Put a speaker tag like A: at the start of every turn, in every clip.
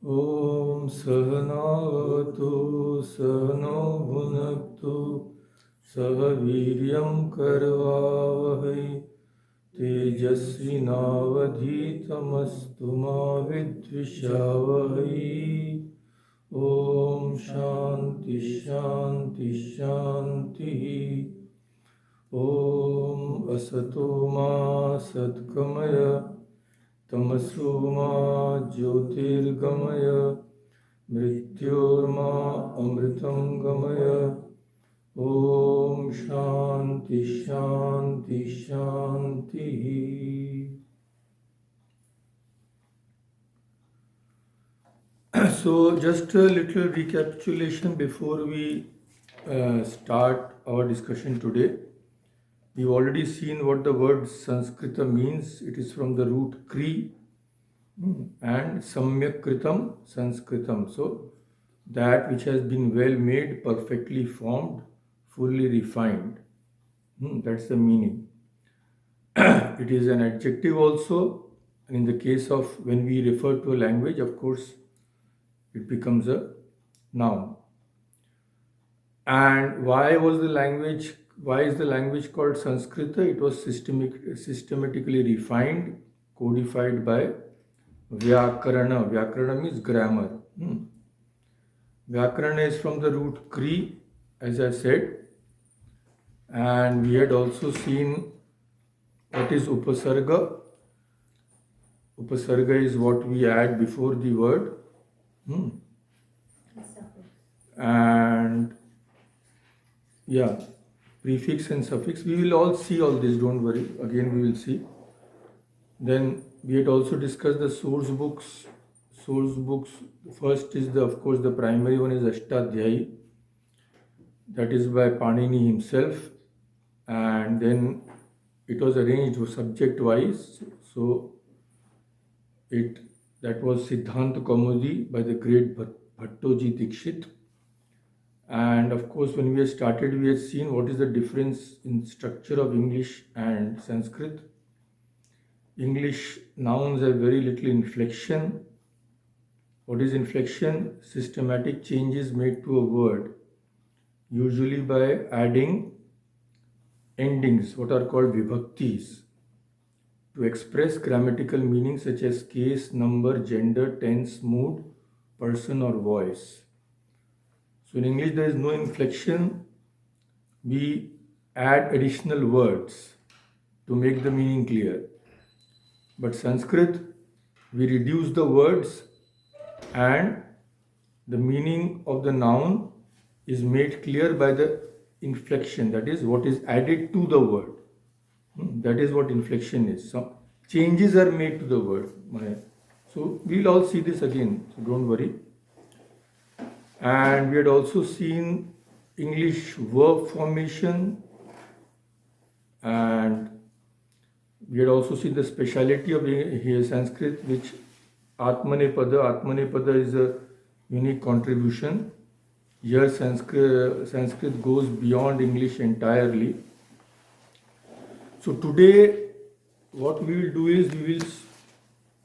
A: ॐ सहनावतु सहनो भुनक्तु सह वीर्यं करवावहै तेजस्विनावधीतमस्तु मा विद्विषावहै ॐ शान्ति शान्ति शान्तिः ॐ असतो मा सद्गमय तमसो मा ज्योतिर्गमय मृत्योर्मा अमृतं गमय ॐ शान्ति शान्ति शान्तिः So just a little recapitulation before we start our discussion today. We've already seen what the word Sanskrita means. It is from the root Kri and Samyakkritam Sanskritam. So that which has been well made, perfectly formed, fully refined. That's the meaning. It is an adjective also. And in the case of when we refer to a language, of course, it becomes a noun. And why is the language called Sanskrita? It was systematically refined, codified by Vyakarana. Vyakarana means grammar. Vyakarana is from the root Kri, as I said. And we had also seen what is upasarga. Upasarga is what we add before the word. And yeah, prefix and suffix. We will all see all this, don't worry. Again, we will see. Then we had also discussed the source books. Source books, first is of course the primary one is Ashtadhyayi. That is by Panini himself. And then it was arranged subject wise. So that was Siddhanta Kaumudi by the great Bhattoji Dikshit. And of course, when we had started, we had seen what is the difference in structure of English and Sanskrit. English nouns have very little inflection. What is inflection? Systematic changes made to a word, usually by adding endings, what are called vibhaktis, to express grammatical meanings such as case, number, gender, tense, mood, person or voice. So in English there is no inflection. We add additional words to make the meaning clear. But Sanskrit, we reduce the words and the meaning of the noun is made clear by the inflection, that is what is added to the word. That is what inflection is. Some changes are made to the word. So we'll all see this again, so don't worry. And we had also seen English verb formation, and we had also seen the speciality of Sanskrit, which Atmanepada is a unique contribution. Here Sanskrit goes beyond English entirely. So today what we will do is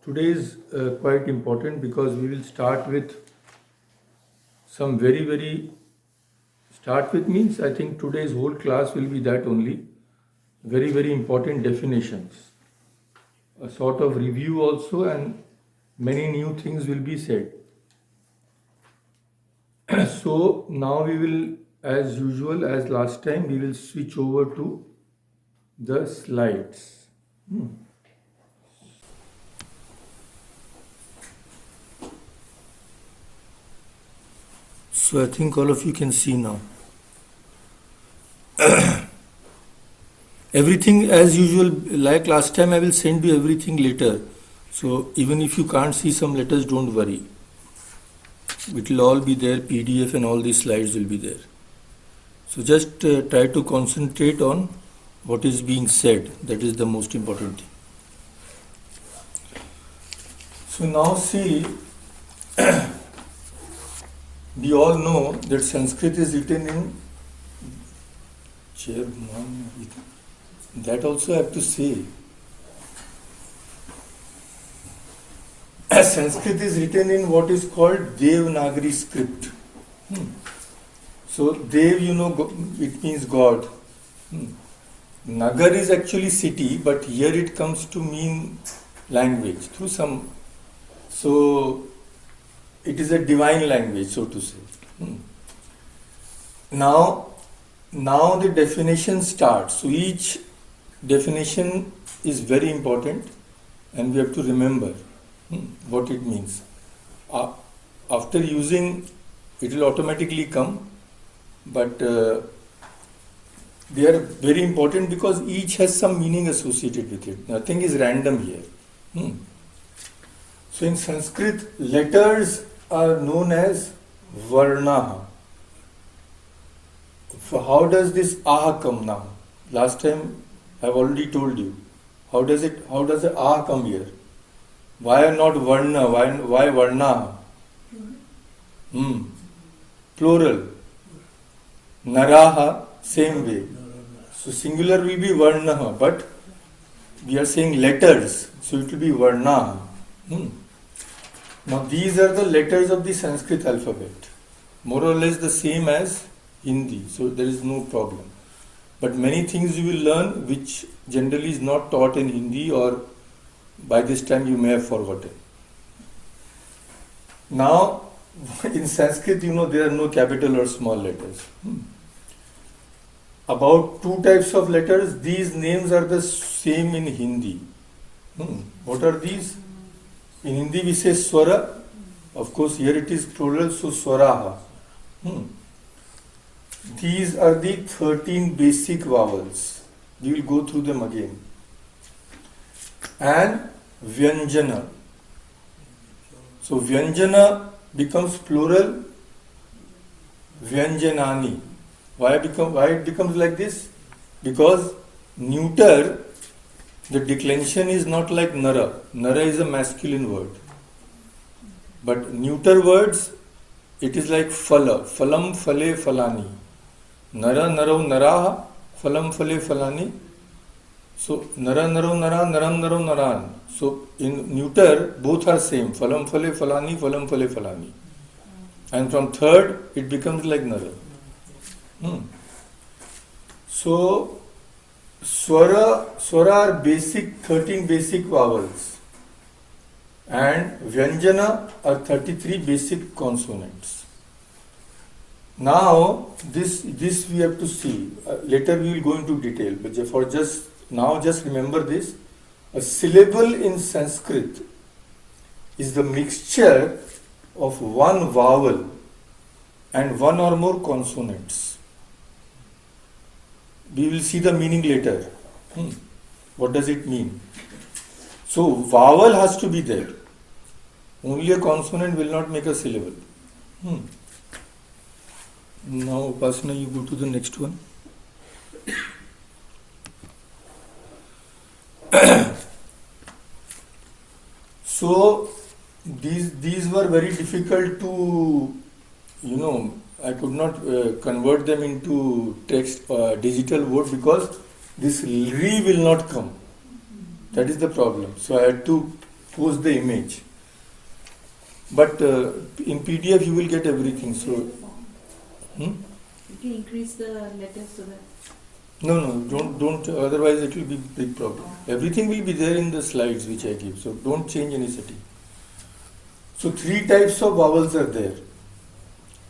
A: today is quite important because we will start with some start with means I think today's whole class will be that only. Very important definitions. A sort of review also, and many new things will be said. So now we will, as usual, as last time, we will switch over to the slides. So I think all of you can see now. Everything as usual, like last time, I will send you everything later. So even if you can't see some letters, don't worry. It will all be there, PDF and all these slides will be there. So just try to concentrate on what is being said. That is the most important thing. So now see, we all know that Sanskrit is written in that also I have to say. Sanskrit is written in what is called Devanagari script. So Dev, it means God. Nagar is actually city, but here it comes to mean language through some. So it is a divine language, so to say. Now the definition starts. So each definition is very important, and we have to remember what it means. After using, it will automatically come, but they are very important because each has some meaning associated with it. Nothing is random here. So in Sanskrit, letters are known as varna. So how does this aha come now? Last time I have already told you. How does the aha come here? Why not varna? Why varna? Plural. Naraha, same way. So singular will be varna, but we are saying letters, so it will be varna. Now these are the letters of the Sanskrit alphabet. More or less the same as Hindi, so there is no problem. But many things you will learn which generally is not taught in Hindi, or by this time you may have forgotten. Now in Sanskrit, there are no capital or small letters. About 2 types of letters. These names are the same in Hindi. What are these? In Hindi we say swara. Of course here it is plural, so swaraha. These are the 13 basic vowels. We will go through them again. And vyanjana. So vyanjana becomes plural, vyanjanani. Why it becomes like this? Because neuter, the declension is not like nara. Nara is a masculine word. But neuter words, it is like phala. Phalam, phale, phalani. Nara, naro, naraha. Phalam, phale, phalani. So nara, naro, nara, naram, naro, naran. So in neuter, both are same. Phalam, phale, phalani, phalam, phale, phalani. And from third, it becomes like nara. So swara are basic, 13 basic vowels, and vyanjana are 33 basic consonants. Now this we have to see. Later we will go into detail, but for just now, just remember this. A syllable in Sanskrit is the mixture of one vowel and one or more consonants. We will see the meaning later. What does it mean? So vowel has to be there. Only a consonant will not make a syllable. Now Upasana, you go to the next one. So these were very difficult to, I could not convert them into text, digital word, because this re will not come. That is the problem. So I had to post the image. But in PDF you will get everything. So
B: you can increase the letters so that.
A: No, don't. Otherwise it will be big problem. Everything will be there in the slides which I give. So don't change any setting. So 3 types of vowels are there.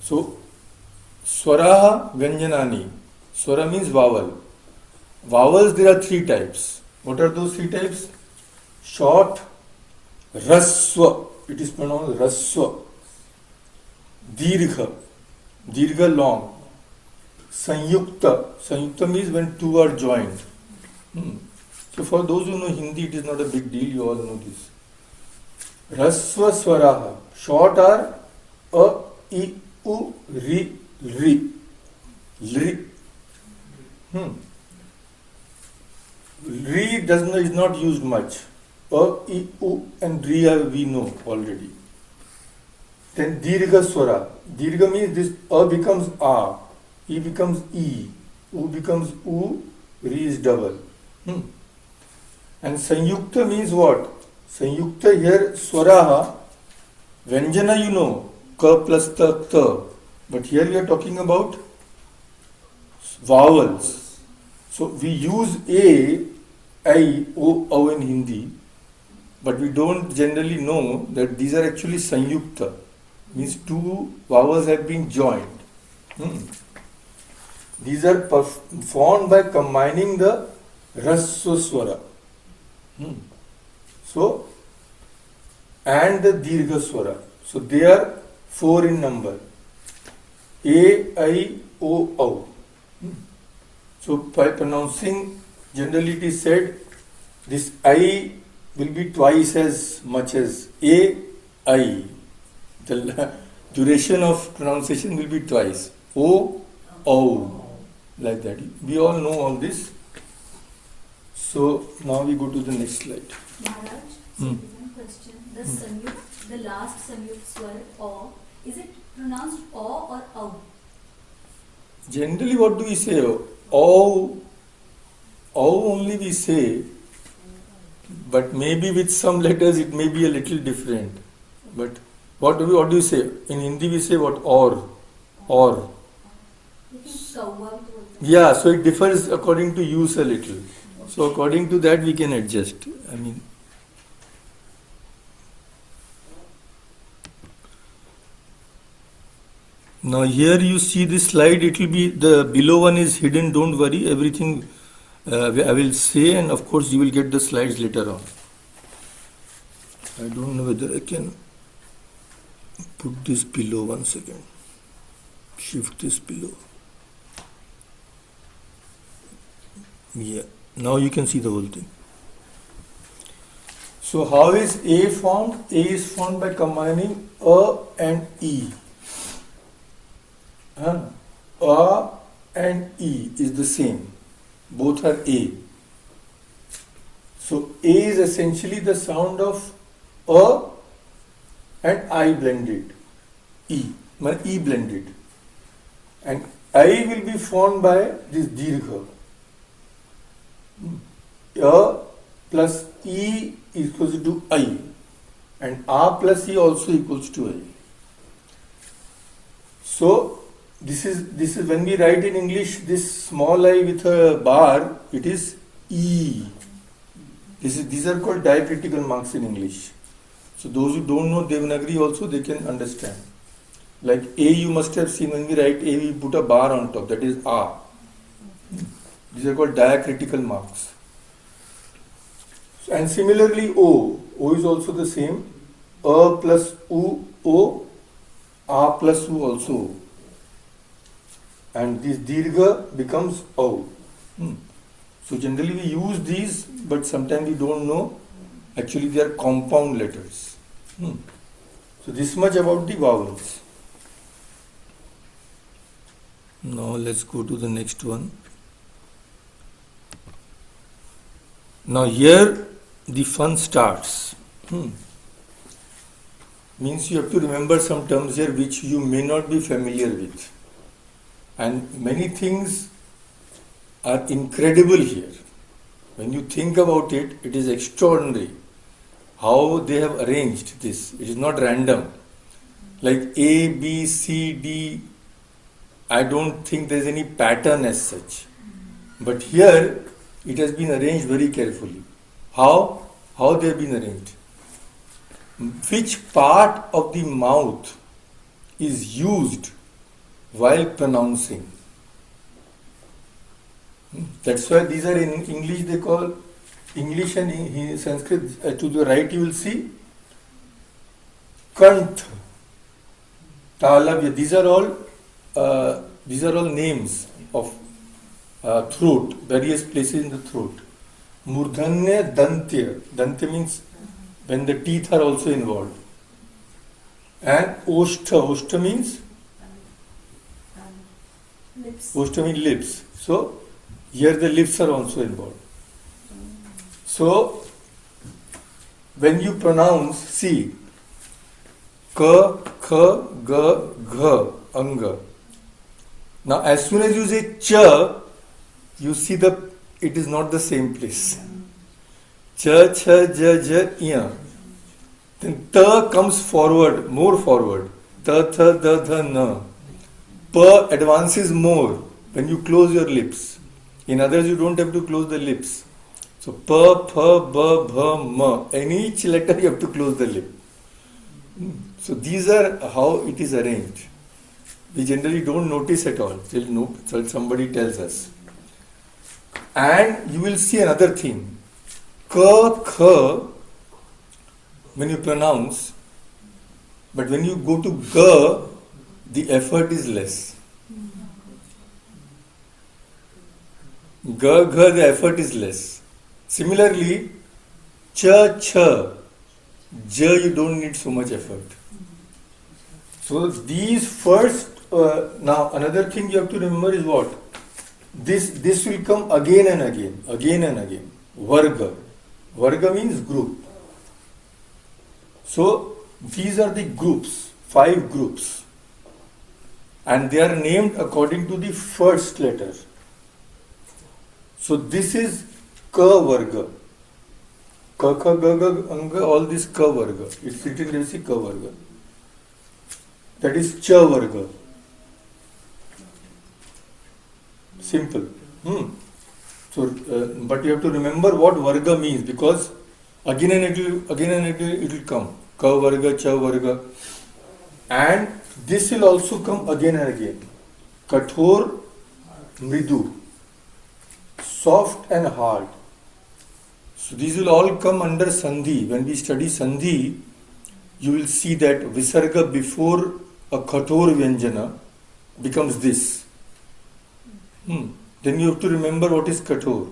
A: So swaraha, vyanjanani. Swara means vowel. Vowels, there are 3 types. What are those 3 types? Short, raswa. It is pronounced raswa. Dirgha. Dirgha, long. Sanyukta. Sanyukta means when 2 are joined. So for those who know Hindi, it is not a big deal. You all know this. Raswa swaraha. Short are a, I, U, Ri, Ri. Ri. Ri is not used much. A, I, U and Ri we know already. Then Dirgha swara. Dirgha means this A becomes A, I becomes E, U becomes U, Ri is double. And Sanyukta means what? Sanyukta here, swaraha, Vyanjana you know, ka plus ta. But here we are talking about vowels. So we use a, I, o in Hindi, but we don't generally know that these are actually sanyukta. Means two vowels have been joined. These are formed by combining the raswa swara. So, and the dirgha swara. So they are 4 in number. A, I, O. So by pronouncing, generally it is said, this I will be twice as much as A, I. The duration of pronunciation will be twice. O, like that. We all know all this. So now we go to the next slide.
C: Maharaj, one question. The Sanyuk, the last Sanyuk swar, O, is it pronounced O or O?
A: Generally, what do we say? O only we say, but maybe with some letters it may be a little different. But what do you say? In Hindi we say what? Or. Yeah, so it differs according to use a little. So according to that we can adjust. Now here you see this slide, it will be, the below one is hidden, don't worry, everything I will say, and of course you will get the slides later on. I don't know whether I can put this below, 1 second. Shift this below. Yeah, now you can see the whole thing. So how is A formed? A is formed by combining A and E. A and E is the same. Both are A. So A is essentially the sound of A and I blended. E blended. And I will be formed by this dirgha. A plus E equals to I. And A plus E also equals to I. So this is when we write in English this small I with a bar, it is E. These are called diacritical marks in English. So those who don't know Devanagari also, they can understand. Like A, you must have seen when we write A, we put a bar on top, that is A. These are called diacritical marks. And similarly O is also the same. A plus U, O, A plus U also O. And this dirgha becomes O. So generally we use these, but sometimes we don't know. Actually they are compound letters. So this much about the vowels. Now let's go to the next one. Now here the fun starts. Means you have to remember some terms here which you may not be familiar with. And many things are incredible here. When you think about it, it is extraordinary how they have arranged this. It is not random. Like A, B, C, D, I don't think there is any pattern as such. But here, it has been arranged very carefully. How they have been arranged? Which part of the mouth is used while pronouncing? That's why these are in English, they call English and in Sanskrit. To the right you will see Kant, Talavya. These are all names of throat, various places in the throat. Murdhanya, Dantya. Dantya means when the teeth are also involved. And Oshtha. Oshtha means?
C: Lips.
A: Oshtha means lips. So, here the lips are also involved. So, when you pronounce, see, Ka, Kha, Ga, Gha, Anga. Now, as soon as you say Cha, you see it is not the same place. Cha, Cha, Ja, Ja, Ya. Then ta comes forward, more forward. Ta, tha, da, tha, na. Pa advances more when you close your lips. In others, you don't have to close the lips. So pa, pha, ba, bha, ma. In each letter, you have to close the lip. So these are how it is arranged. We generally don't notice at all till somebody tells us. And you will see another thing. Ka, kha, when you pronounce, but when you go to ga, the effort is less. Ga, gha, the effort is less. Similarly, cha, cha, ja, you don't need so much effort. So these first, now another thing you have to remember is what? This will come again and again, again and again. Varga. Varga means group. So these are the groups, 5 groups. And they are named according to the first letter. So this is Ka Varga. Ka, Kha, Ga, Ga, Anga, all this Ka Varga. It's written as Ka Varga. That is Cha Varga. Simple. So, but you have to remember what Varga means, because again and it will come. Ka Varga, Cha Varga. And this will also come again and again. Kathor, Mridu. Soft and hard. So these will all come under Sandhi. When we study Sandhi, you will see that Visarga before a Kathor Vyanjana becomes this. Then you have to remember what is Kathor.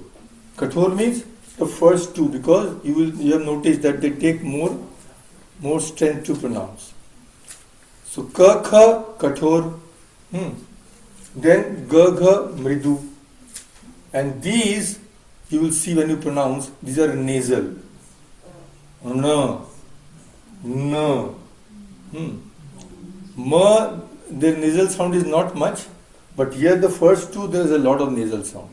A: Kathor means the first 2, because you have noticed that they take more strength to pronounce. So Ka, Kha, Kathor. Then Ga, Gha, Mridu. And these, you will see when you pronounce, these are nasal. Na, na. Ma, their nasal sound is not much, but here the first 2, there is a lot of nasal sound.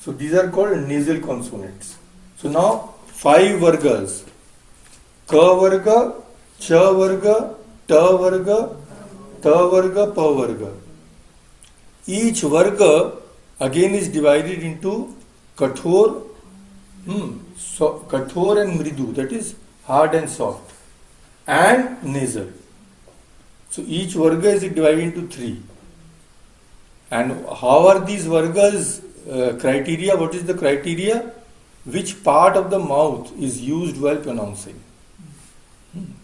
A: So these are called nasal consonants. So now 5 vargas. Ka varga, cha varga, ta varga, ta varga, pa varga. Each varga again is divided into kathor, kathor and mridu, that is hard and soft, and nasal. So each varga is divided into 3. And how are these vargas criteria? What is the criteria? Which part of the mouth is used while pronouncing?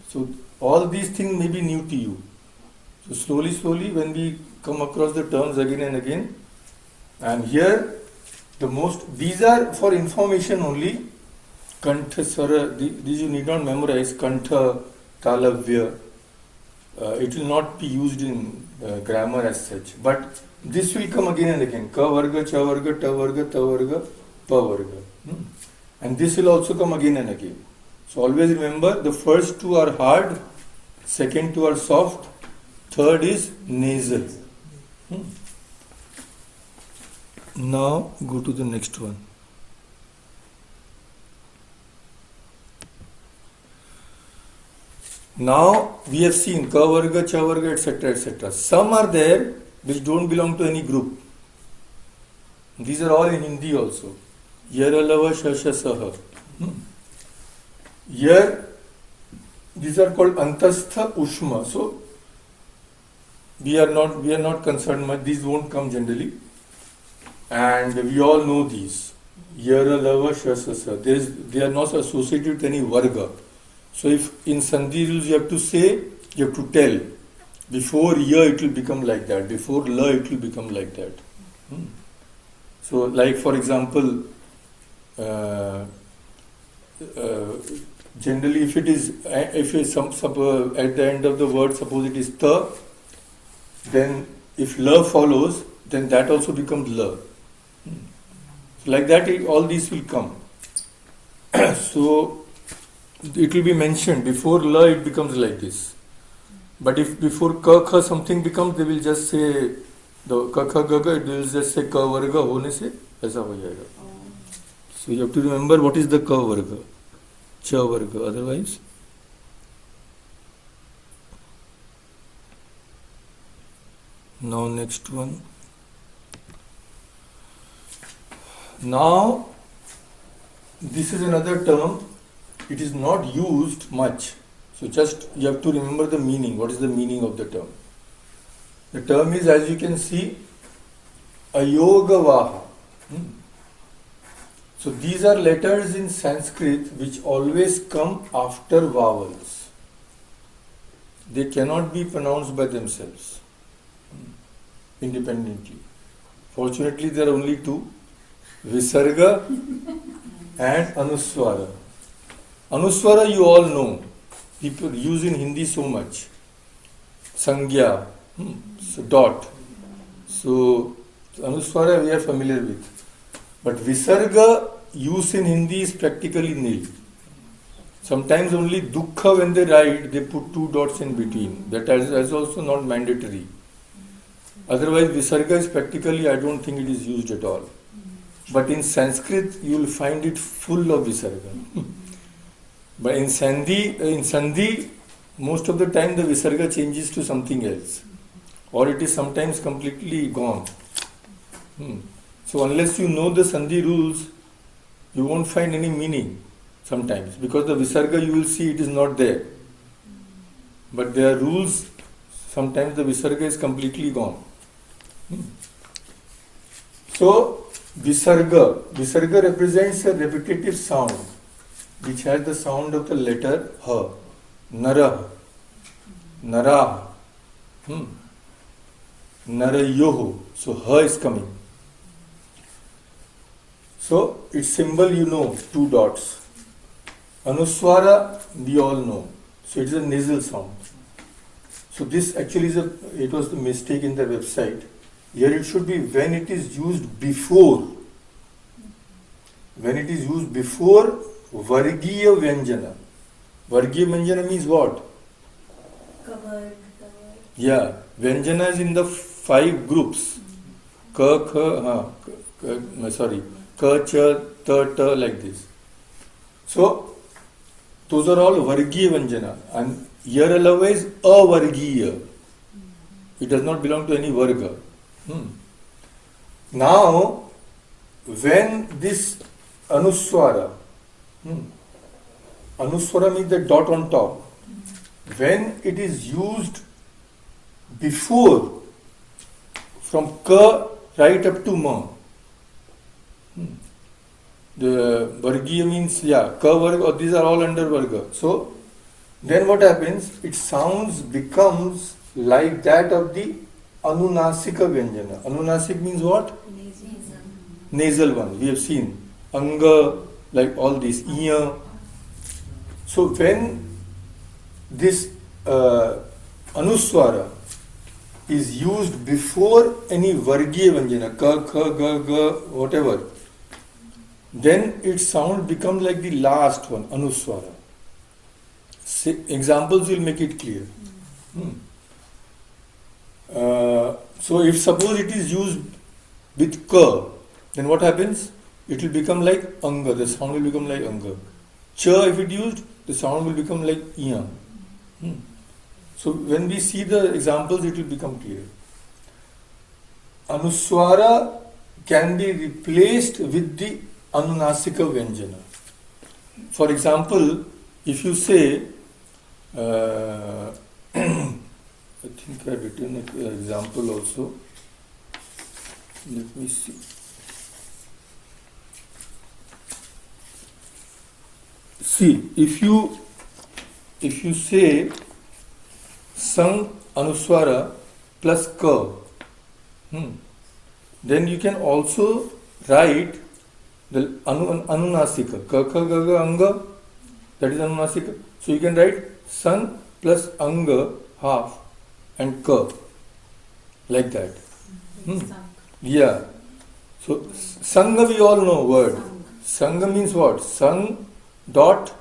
A: So all these things may be new to you. So slowly when we come across the terms again and again, and here these are for information only. Kantha, Swara, these you need not memorize. Kantha, Talavya. It will not be used in grammar as such. But this will come again and again. Ka Varga, Cha Varga, Ta Varga, Ta Varga, Pa Varga. And this will also come again and again. So always remember, the first 2 are hard, second 2 are soft, third is nasal. Now go to the next one. Now we have seen Ka Varga, Cha Varga, etc., etc. Some are there which don't belong to any group. These are all in Hindi also. Yara, Lava, Shasha, Saha. Here, these are called Antastha, Ushma. So we are not concerned much. These won't come generally. And we all know these. Yara, Lava, Shasha, Saha. They are not associated with any Varga. So if in Sandhi rules you have to say, you have to tell. Before ya it will become like that. Before la it will become like that. So like for example, generally if it is at the end of the word, suppose it is ta, then if la follows, then that also becomes la. So like that all these will come. So it will be mentioned before la it becomes like this. But if before ka kha something becomes, they will just say the ka kha ga ga, they will just say ka varga hone se aisa ho jayega. So you have to remember what is the ka varga. cha varga. Otherwise, now next one. Now, this is another term. It is not used much. So just you have to remember the meaning. What is the meaning of the term? The term is, as you can see, ayogavaha. So these are letters in Sanskrit which always come after vowels. They cannot be pronounced by themselves independently. Fortunately, there are only two, Visarga and Anuswara. Anuswara you all know. People use in Hindi so much. Sangya, so dot. So Anuswara we are familiar with. But Visarga use in Hindi is practically nil. Sometimes only Dukkha when they write, they put two dots in between. That is also not mandatory. Otherwise, Visarga is practically, I don't think it is used at all. But in Sanskrit, you will find it full of Visarga. But in Sandhi, most of the time the Visarga changes to something else. Or it is sometimes completely gone. So unless you know the Sandhi rules, you won't find any meaning sometimes. Because the Visarga you will see it is not there. But there are rules, sometimes the Visarga is completely gone. So, Visarga represents a repetitive sound which has the sound of the letter H. Narah, Narah, Narayoho. So, H is coming. So, its symbol you know, two dots. Anuswara we all know. So, it is a nasal sound. So, this actually is it was the mistake in the website. Here it should be when it is used before. When it is used before Vargiya Vyanjana. Vargiya Vyanjana means what?
C: Covered.
A: Yeah, Vyanjana is in the 5 groups. Ka, kha, ka, cha, ta, like this. So, those are all Vargiya Vyanjana. And here otherwise Avargiya. It does not belong to any Varga. Now, when this Anuswara, Anuswara means the dot on top. When it is used before, from Ka right up to Ma, the Vargiya means, Ka Varga, these are all under Varga. So, then what happens? Its sounds becomes like that of the Anunasika Vyanjana. Anunasik means what? Nasal one. We have seen. Anga, like all these. Iya. So when this Anuswara is used before any Vargiya Vyanjana, Ka, Kha, Ga, Ga, whatever, then its sound becomes like the last one, Anuswara. Examples will make it clear. So if suppose it is used with Ka, then what happens? It will become like Anga, the sound will become like Anga. Cha, if it used, the sound will become like Iya. So when we see the examples, it will become clear. Anuswara can be replaced with the Anunasika Vyanjana. For example, if you say, I think I have written an example also. Let me see. See, if you say Sang Anuswara plus Ka, then you can also write the Anunasika. Ka, Kha, Ga, Ga, Anga, that is Anunasika. So you can write Sang plus Anga half and Ka, like that. Yeah. So Sangha we all know word. Sangha means what? Sang dot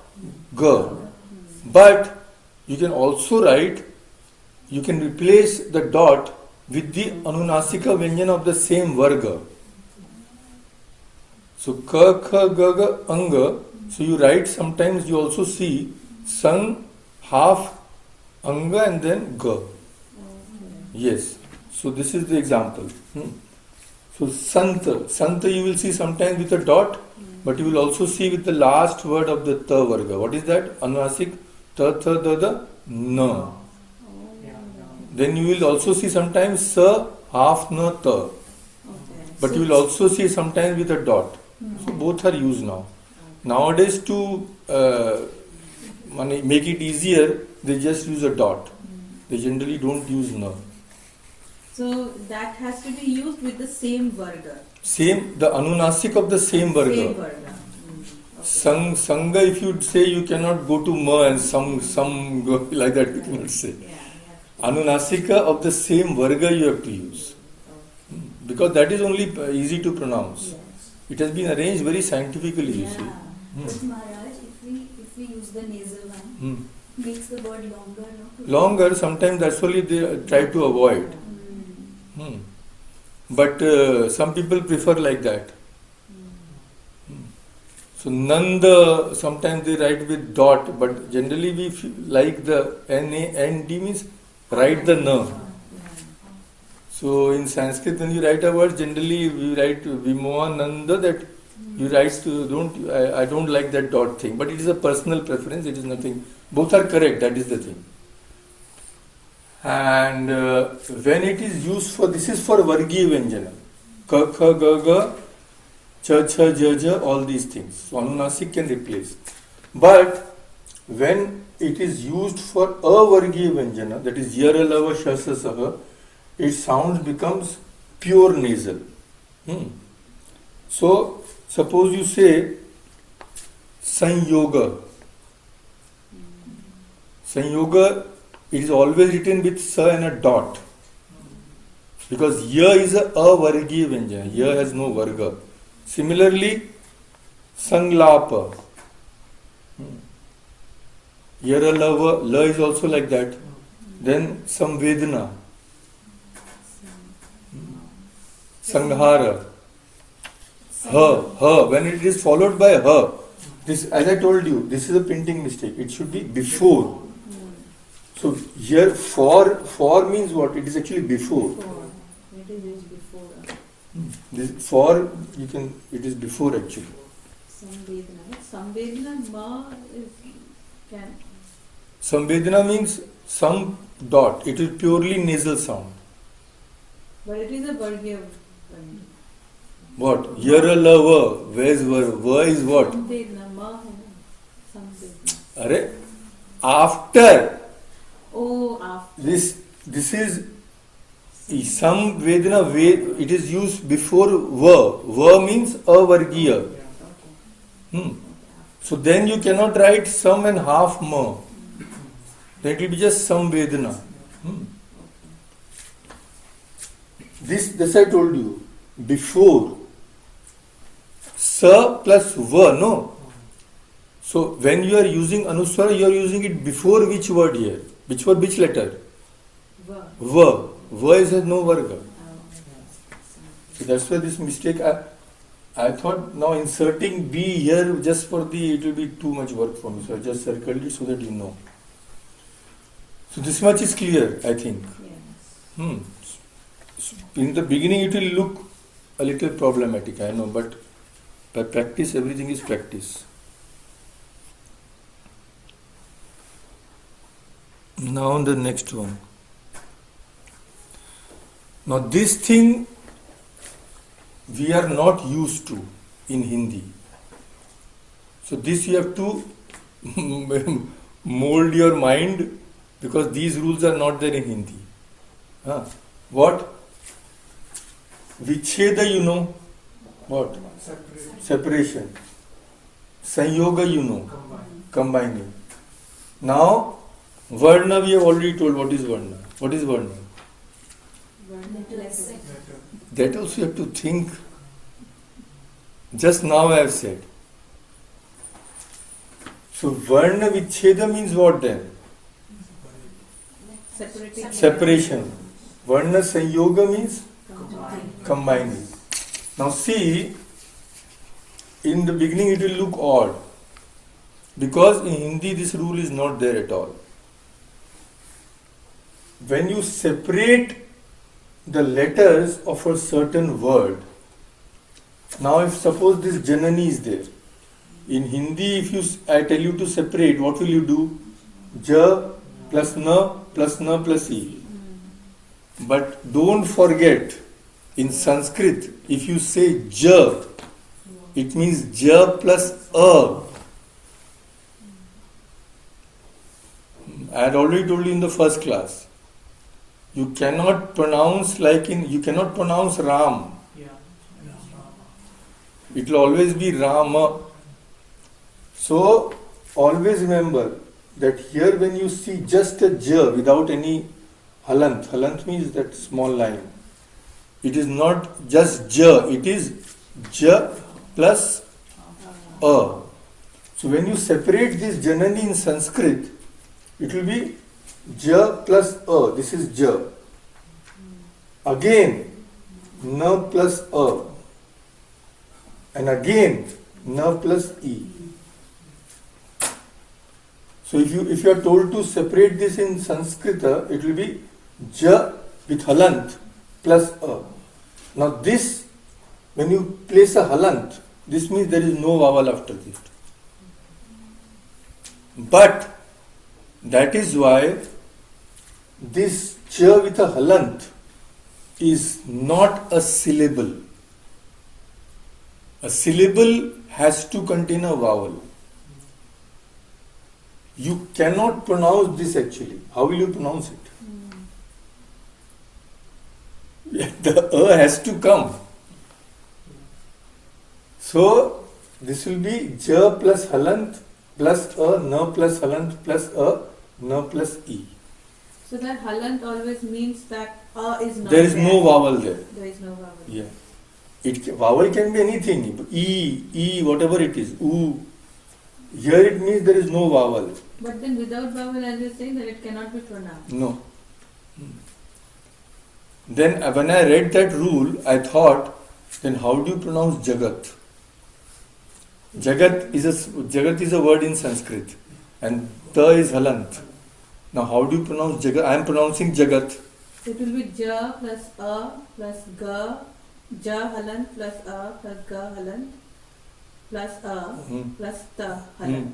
A: Ga. But you can also write, you can replace the dot with the Anunasika Vyanjana of the same Varga. So Ka, Kha, Ga, Ga, Anga, So you write, sometimes you also see sang half anga and then ga. Yes. So this is the example. So santa you will see sometimes with a dot, but you will also see with the last word of the ta varga. What is that? Anusik ta tha da da na. Then you will also see sometimes sa half na ta. But you will also see sometimes with a dot. So both are used now. Nowadays to make it easier, they just use a dot. They generally don't use na.
B: So that has to be used with the same varga.
A: Same, the anunasik of the same varga.
B: Same varga. Okay.
A: Sanga, if you say, you cannot go to ma and some go like that, you cannot say. Anunasika of the same varga you have to use. Because that is only easy to pronounce.
C: Yes.
A: It has been arranged very scientifically, you see.
C: But Maharaj, if we use the nasal one, makes the word longer, no?
A: Longer, sometimes that's only they try to avoid. But some people prefer like that. So Nanda, sometimes they write with dot, but generally we like the N-A-N-D means write the na. So in Sanskrit, when you write a word, generally we write Vimohananda, that you write I don't like that dot thing, but it is a personal preference. It is nothing. Both are correct. That is the thing. And when it is used for, this is for Vargiya Vyanjana, Ka, Kha, Ga, Ga, Cha, Cha, Ja, Ja, all these things. So Anunasik can replace. But when it is used for Avargiya Vyanjana, that is Yara, Lava, Shasa, Saha, its sound becomes pure nasal. So suppose you say Sanyoga. Sanyoga, it is always written with sa and a dot. Because ya is a avargiya vyanjana. Ya has no varga. Similarly, sanglapa. Yara lava, la is also like that. Then samvedana. Sanghara. Ha. When it is followed by ha, this, as I told you, this is a printing mistake. It should be before. So here for means what? It is actually before.
B: It is used before.
A: This for it is before actually.
B: Samvedana ma is can.
A: Samvedana means some dot. It is purely nasal sound.
B: But it is a vargiya.
A: What? Yara lava. Where is va? Va is what?
B: Samvedana ma hai na. Samvedana.
A: Arre? After.
B: Oh, after.
A: This is some Vedana, it is used before va. Va means avargiya. So then you cannot write some and half ma. Then it will be just some Vedana. This I told you. Before. Sa plus va, no? So when you are using anuswara, you are using it before which word here? Which word, which letter?
B: Va.
A: Va. Va has no varga. So that's why this mistake, I thought now inserting B here just for it will be too much work for me. So I just circled it so that you know. So this much is clear, I think.
B: Yes.
A: In the beginning it will look a little problematic, I know, but by practice, everything is practice. Now the next one. Now this thing we are not used to in Hindi. So this you have to mold your mind, because these rules are not there in Hindi. What? Vicheda you know. What? Separation. Sanyoga you know. Combining. Now, Varna we have already told what is Varna. What is Varna? That also you have to think. Just now I have said. So Varna Vicheda means what then? Separation. Varna Sanyoga means combining. Now see, in the beginning it will look odd. Because in Hindi this rule is not there at all. When you separate the letters of a certain word, now if suppose this Janani is there, in Hindi if I tell you to separate, what will you do? Ja plus na plus e. But don't forget, in Sanskrit, if you say ja, it means ja plus a. I had already told you in the first class. You cannot pronounce you cannot pronounce Ram. It will always be Rama. So, always remember that here when you see just a ja without any halant means that small line. It is not just ja, it is ja plus a. So when you separate this Janani in Sanskrit, it will be ja plus a. This is ja. Again, na plus a. And again, na plus e. So if you are told to separate this in Sanskrit, it will be ja with halant plus a. Now this, when you place a halant, this means there is no vowel after this. But that is why this cha with a halant is not a syllable. A syllable has to contain a vowel. You cannot pronounce this actually. How will you pronounce it? The a has to come. So this will be ja plus halant plus a, na plus halant plus a, na plus e.
B: So that halant always means that a is not
A: There is no vowel there.
B: There is no vowel.
A: Yeah. Vowel can be anything. E, whatever it is. U. Here it means there is no vowel.
B: But then without vowel, as you are saying, that it cannot be pronounced.
A: No. Then when I read that rule, I thought, then how do you pronounce Jagat? Jagat is a word in Sanskrit, and ta is halant. Now how do you pronounce Jagat? I am pronouncing Jagat.
B: It will be ja plus a plus ga, ja halant plus a plus ga halant plus a plus ta halant.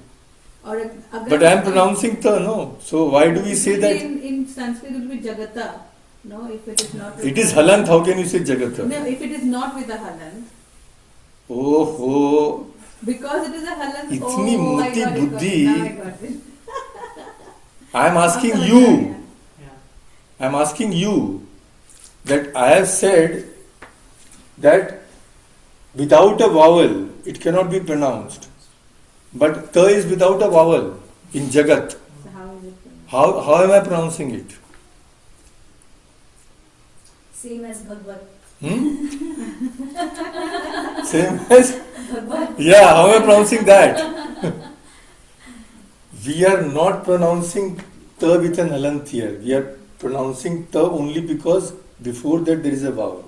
B: Or
A: But I am pronouncing ta, no? So why do we say that?
B: In Sanskrit it will be jagata. No, if it is not.
A: It is halant, how can you say Jagata?
B: No, if it is not with a halant.
A: Oh.
B: Because it is a halant.
A: Itni
B: Oh, I
A: moti
B: got it,
A: buddhi.
B: now I got it.
A: I am asking you. I am asking you that I have said that without a vowel it cannot be pronounced. But ta is without a vowel in Jagat.
B: So how is it?
A: How am I pronouncing it?
C: Same as Bhagavad.
A: Same as? Yeah, how am I pronouncing that? We are not pronouncing ta with an halant here. We are pronouncing ta only because before that there is a vowel.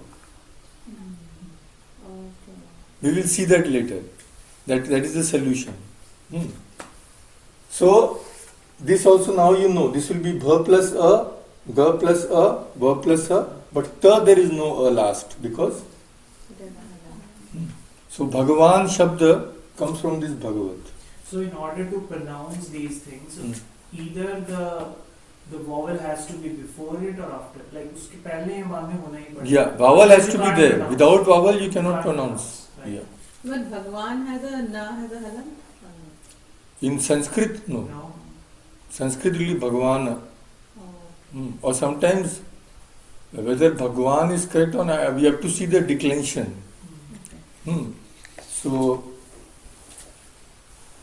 B: Okay.
A: We will see that later. That is the solution. So, this also now you know. This will be bha plus a, ga plus a, va plus a. But ta there is no a last because. So, Bhagavan Shabda comes from this Bhagavat.
D: So in order to pronounce these things, either the vowel has to be before it or after. Like उसके पहले या बाद में होना ही पड़ेगा.
A: Yeah, vowel has to be
D: can't
A: there.
D: pronounce.
A: Without vowel you
D: You
A: cannot
D: can't
A: pronounce.
D: right.
A: Yeah.
B: But Bhagwan has a na, has a halant?
A: In Sanskrit, no.
D: No.
A: Sanskrit will be Bhagavan.
B: Oh.
A: Or sometimes whether Bhagavan is correct or not, we have to see the declension. So,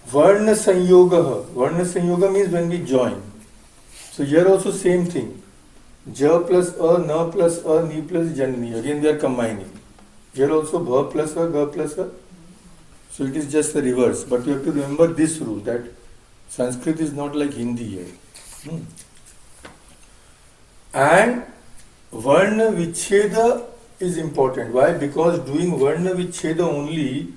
A: Varna Sanyoga. Varna Sanyoga means when we join. So here also same thing. Ja plus a, na plus a, ni plus janani. Again we are combining. Here also bha plus a, ga plus a. So it is just the reverse. But you have to remember this rule that Sanskrit is not like Hindi here. And Varna Vicheda is important. Why? Because doing Varna Vicheda only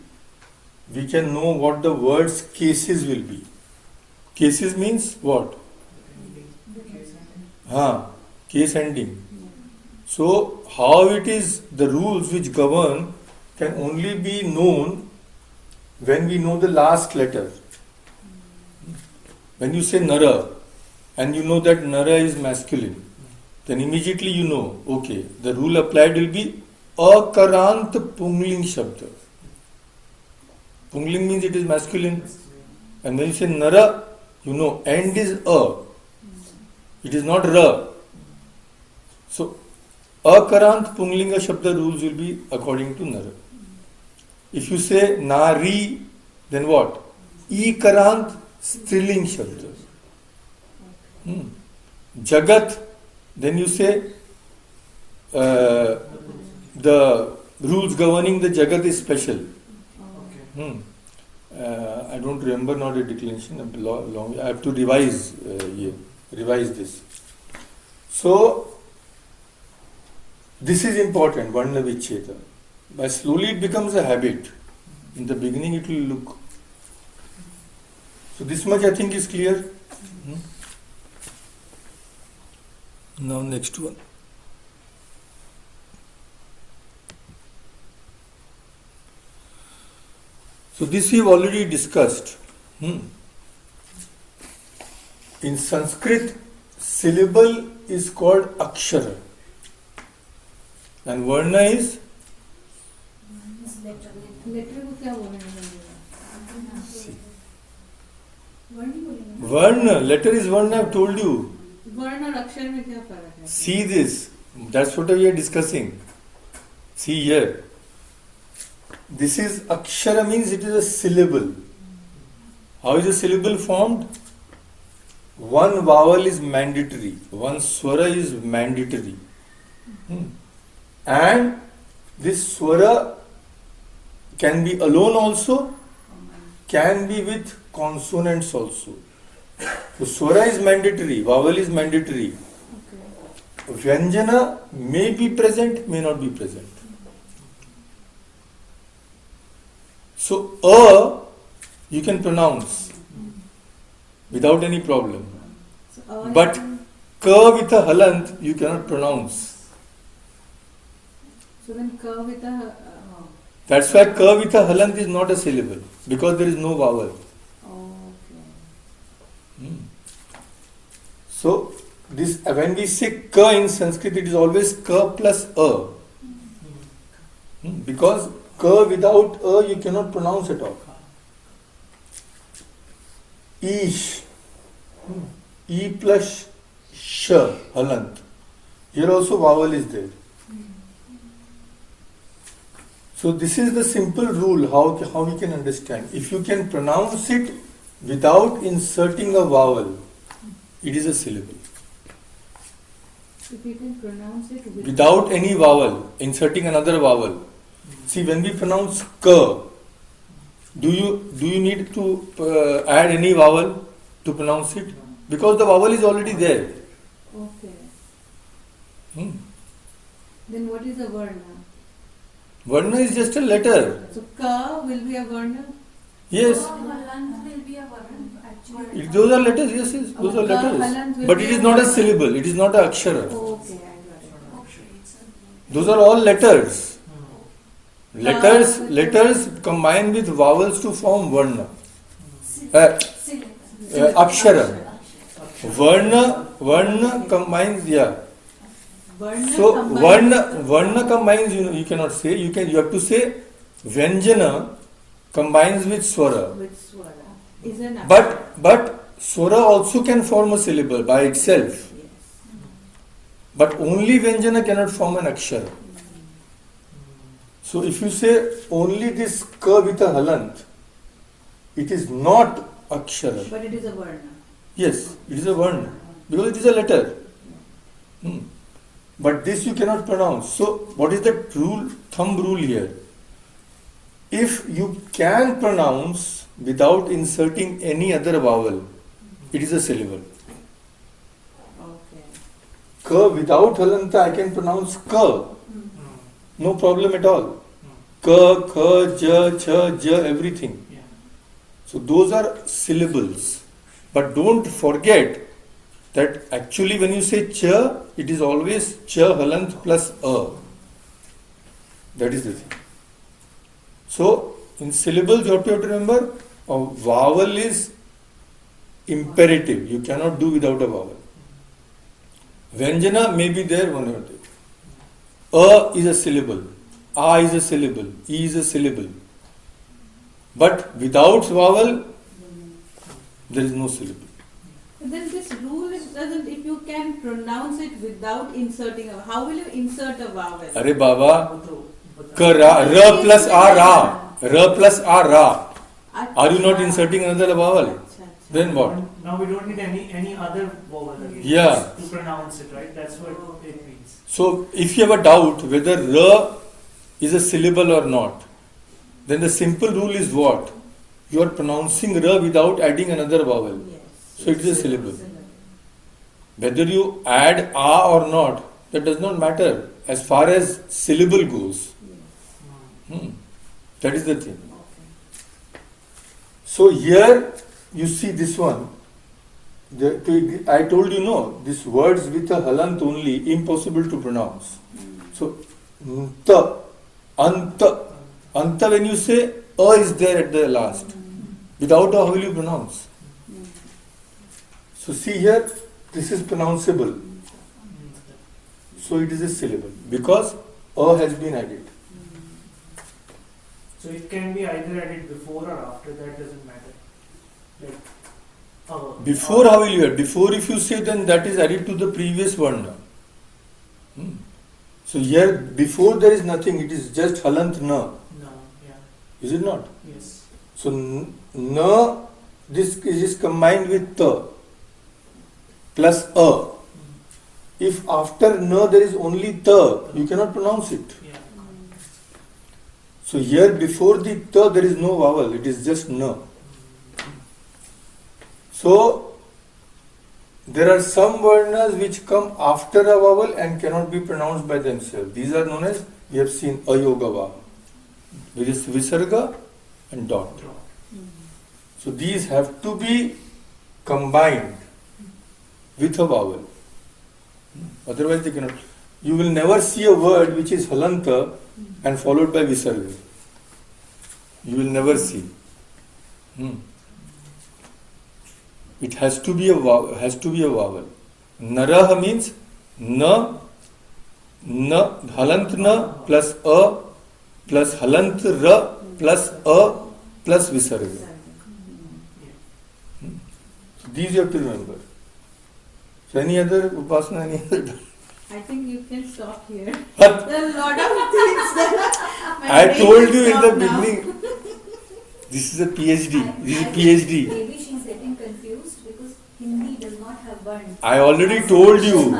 A: we can know what the word's cases will be. Cases means what? Case ending. So how it is, the rules which govern can only be known when we know the last letter. When you say Nara and you know that Nara is masculine, then immediately you know, okay, the rule applied will be Akarant Pungling Shabda. Pungling means it is masculine. And when you say Nara, you know end is A. It is not Ra. So Akarant Punglinga Shabda rules will be according to Nara. If you say Nari, then what? Ikarant Striling Shabda. Jagat, then you say the rules governing the Jagat is special. I don't remember now the declination. I have to revise this. So this is important, Varna Vicheta. But slowly it becomes a habit. In the beginning it will look. So this much I think is clear. Now next one. So this we've already discussed. In Sanskrit, syllable is called akshara. And varna is?
B: Letter को क्या बोलेंगे?
A: Varna, letter is varna, I've told you.
B: वर्ण और अक्षर में क्या फर्क है?
A: See this. That's what we are discussing. See here. This is akshara, means it is a syllable. How is a syllable formed? One vowel is mandatory. One swara is mandatory. And this swara can be alone also, can be with consonants also. So swara is mandatory, vowel is mandatory.
B: Okay.
A: Vyanjana may be present, may not be present. So you can pronounce without any problem.
B: So,
A: But ka with a halant you cannot pronounce.
B: So then ka with a
A: That's why ka with a halant is not a syllable, because there is no vowel.
B: okay.
A: So this, when we say ka in Sanskrit, it is always ka plus a. Because ka without a you cannot pronounce at all. Ish. E plus sh, halant. Here also vowel is there. So this is the simple rule how we can understand. If you can pronounce it without inserting a vowel, it is a syllable.
B: If you can pronounce it
A: Without any vowel, inserting another vowel. See, when we pronounce ka, do you need to add any vowel to pronounce it? Because the vowel is already there.
B: Okay. Then what is a varna?
A: Varna is just a letter.
B: So ka will be a varna?
A: Yes.
C: Halant will be a varna actually.
A: Those are letters, yes, those are
B: Halant
A: letters.
B: will
A: But
B: be
A: it
B: a
A: is not a
B: varna.
A: syllable, it is not a akshara.
B: Okay, I got it.
A: Those are all letters. Letters combine with vowels to form varna. Akshara. Varna combines,
B: Varna
A: So
B: combined
A: varna combines, you cannot say. You have to say vyanjana combines with swara.
B: with swara. Is an
A: But swara also can form a syllable by itself.
B: Yes.
A: But only vyanjana cannot form an akshara. So if you say only this ka with a halant, it is not akshara.
B: But it is a varna.
A: Yes, it is a varna because it is a letter. But this you cannot pronounce. So what is the thumb rule here? If you can pronounce without inserting any other vowel, it is a syllable.
B: Okay.
A: Ka without halanta I can pronounce ka. No problem at all. Ka, kha, ja, cha, ja, everything. So those are syllables. But don't forget that actually when you say cha, it is always cha halant plus a. That is the thing. So in syllables you have to remember a vowel is imperative. You cannot do without a vowel. Vyanjana may be there, one or two. A is a syllable, A is a syllable, E is a syllable. But without vowel, there is no syllable.
B: Then this rule doesn't, if you can pronounce it without inserting a, how will you insert a vowel?
A: Arey Baba, ka ra, ra plus a ra, ra plus a ra. Are you not inserting another vowel? Then what?
D: Now we don't need any other vowel again.
A: Yeah.
D: To pronounce it, right? That's what it means.
A: So if you have a doubt whether ra is a syllable or not, then the simple rule is what? You are pronouncing ra without adding another vowel.
B: Yes.
A: So it is a syllable. Whether you add a or not, that does not matter as far as syllable goes.
B: Yes.
A: That is the thing.
B: Okay.
A: So here you see this one. I told you no, these words with a halant only, impossible to pronounce. So nta, anta, anta when you say a is there at the last. Without a, how will you pronounce? So see here, this is pronounceable. So it is a syllable because a has been added.
D: So it can be either added before or after, that doesn't matter. Like,
A: Before how will you add? Before if you say then that is added to the previous varna. So here before there is nothing, it is just halant na.
D: No, yeah.
A: Is it not?
D: Yes.
A: So na, this is combined with ta plus a. If after na there is only ta, you cannot pronounce it.
D: Yeah.
A: So here before the ta there is no vowel, it is just na. So there are some varnas which come after a vowel and cannot be pronounced by themselves. These are known as, we have seen ayogava, which is visarga and dot. So these have to be combined with a vowel. Otherwise they cannot. You will never see a word which is halanta and followed by visarga. You will never see. It has to be a vowel. Naraha means na, halant na plus a plus halant ra plus a plus visarga. So these you have to remember. So any other upasana, any other?
B: I think you can stop here.
A: But
B: There are a lot of things that my
A: I
B: brain
A: told
B: will
A: you in
B: stop
A: the
B: now.
A: beginning, this is a PhD. This is PhD.
C: Maybe she's getting confused because Hindi does not have one.
A: I already told you.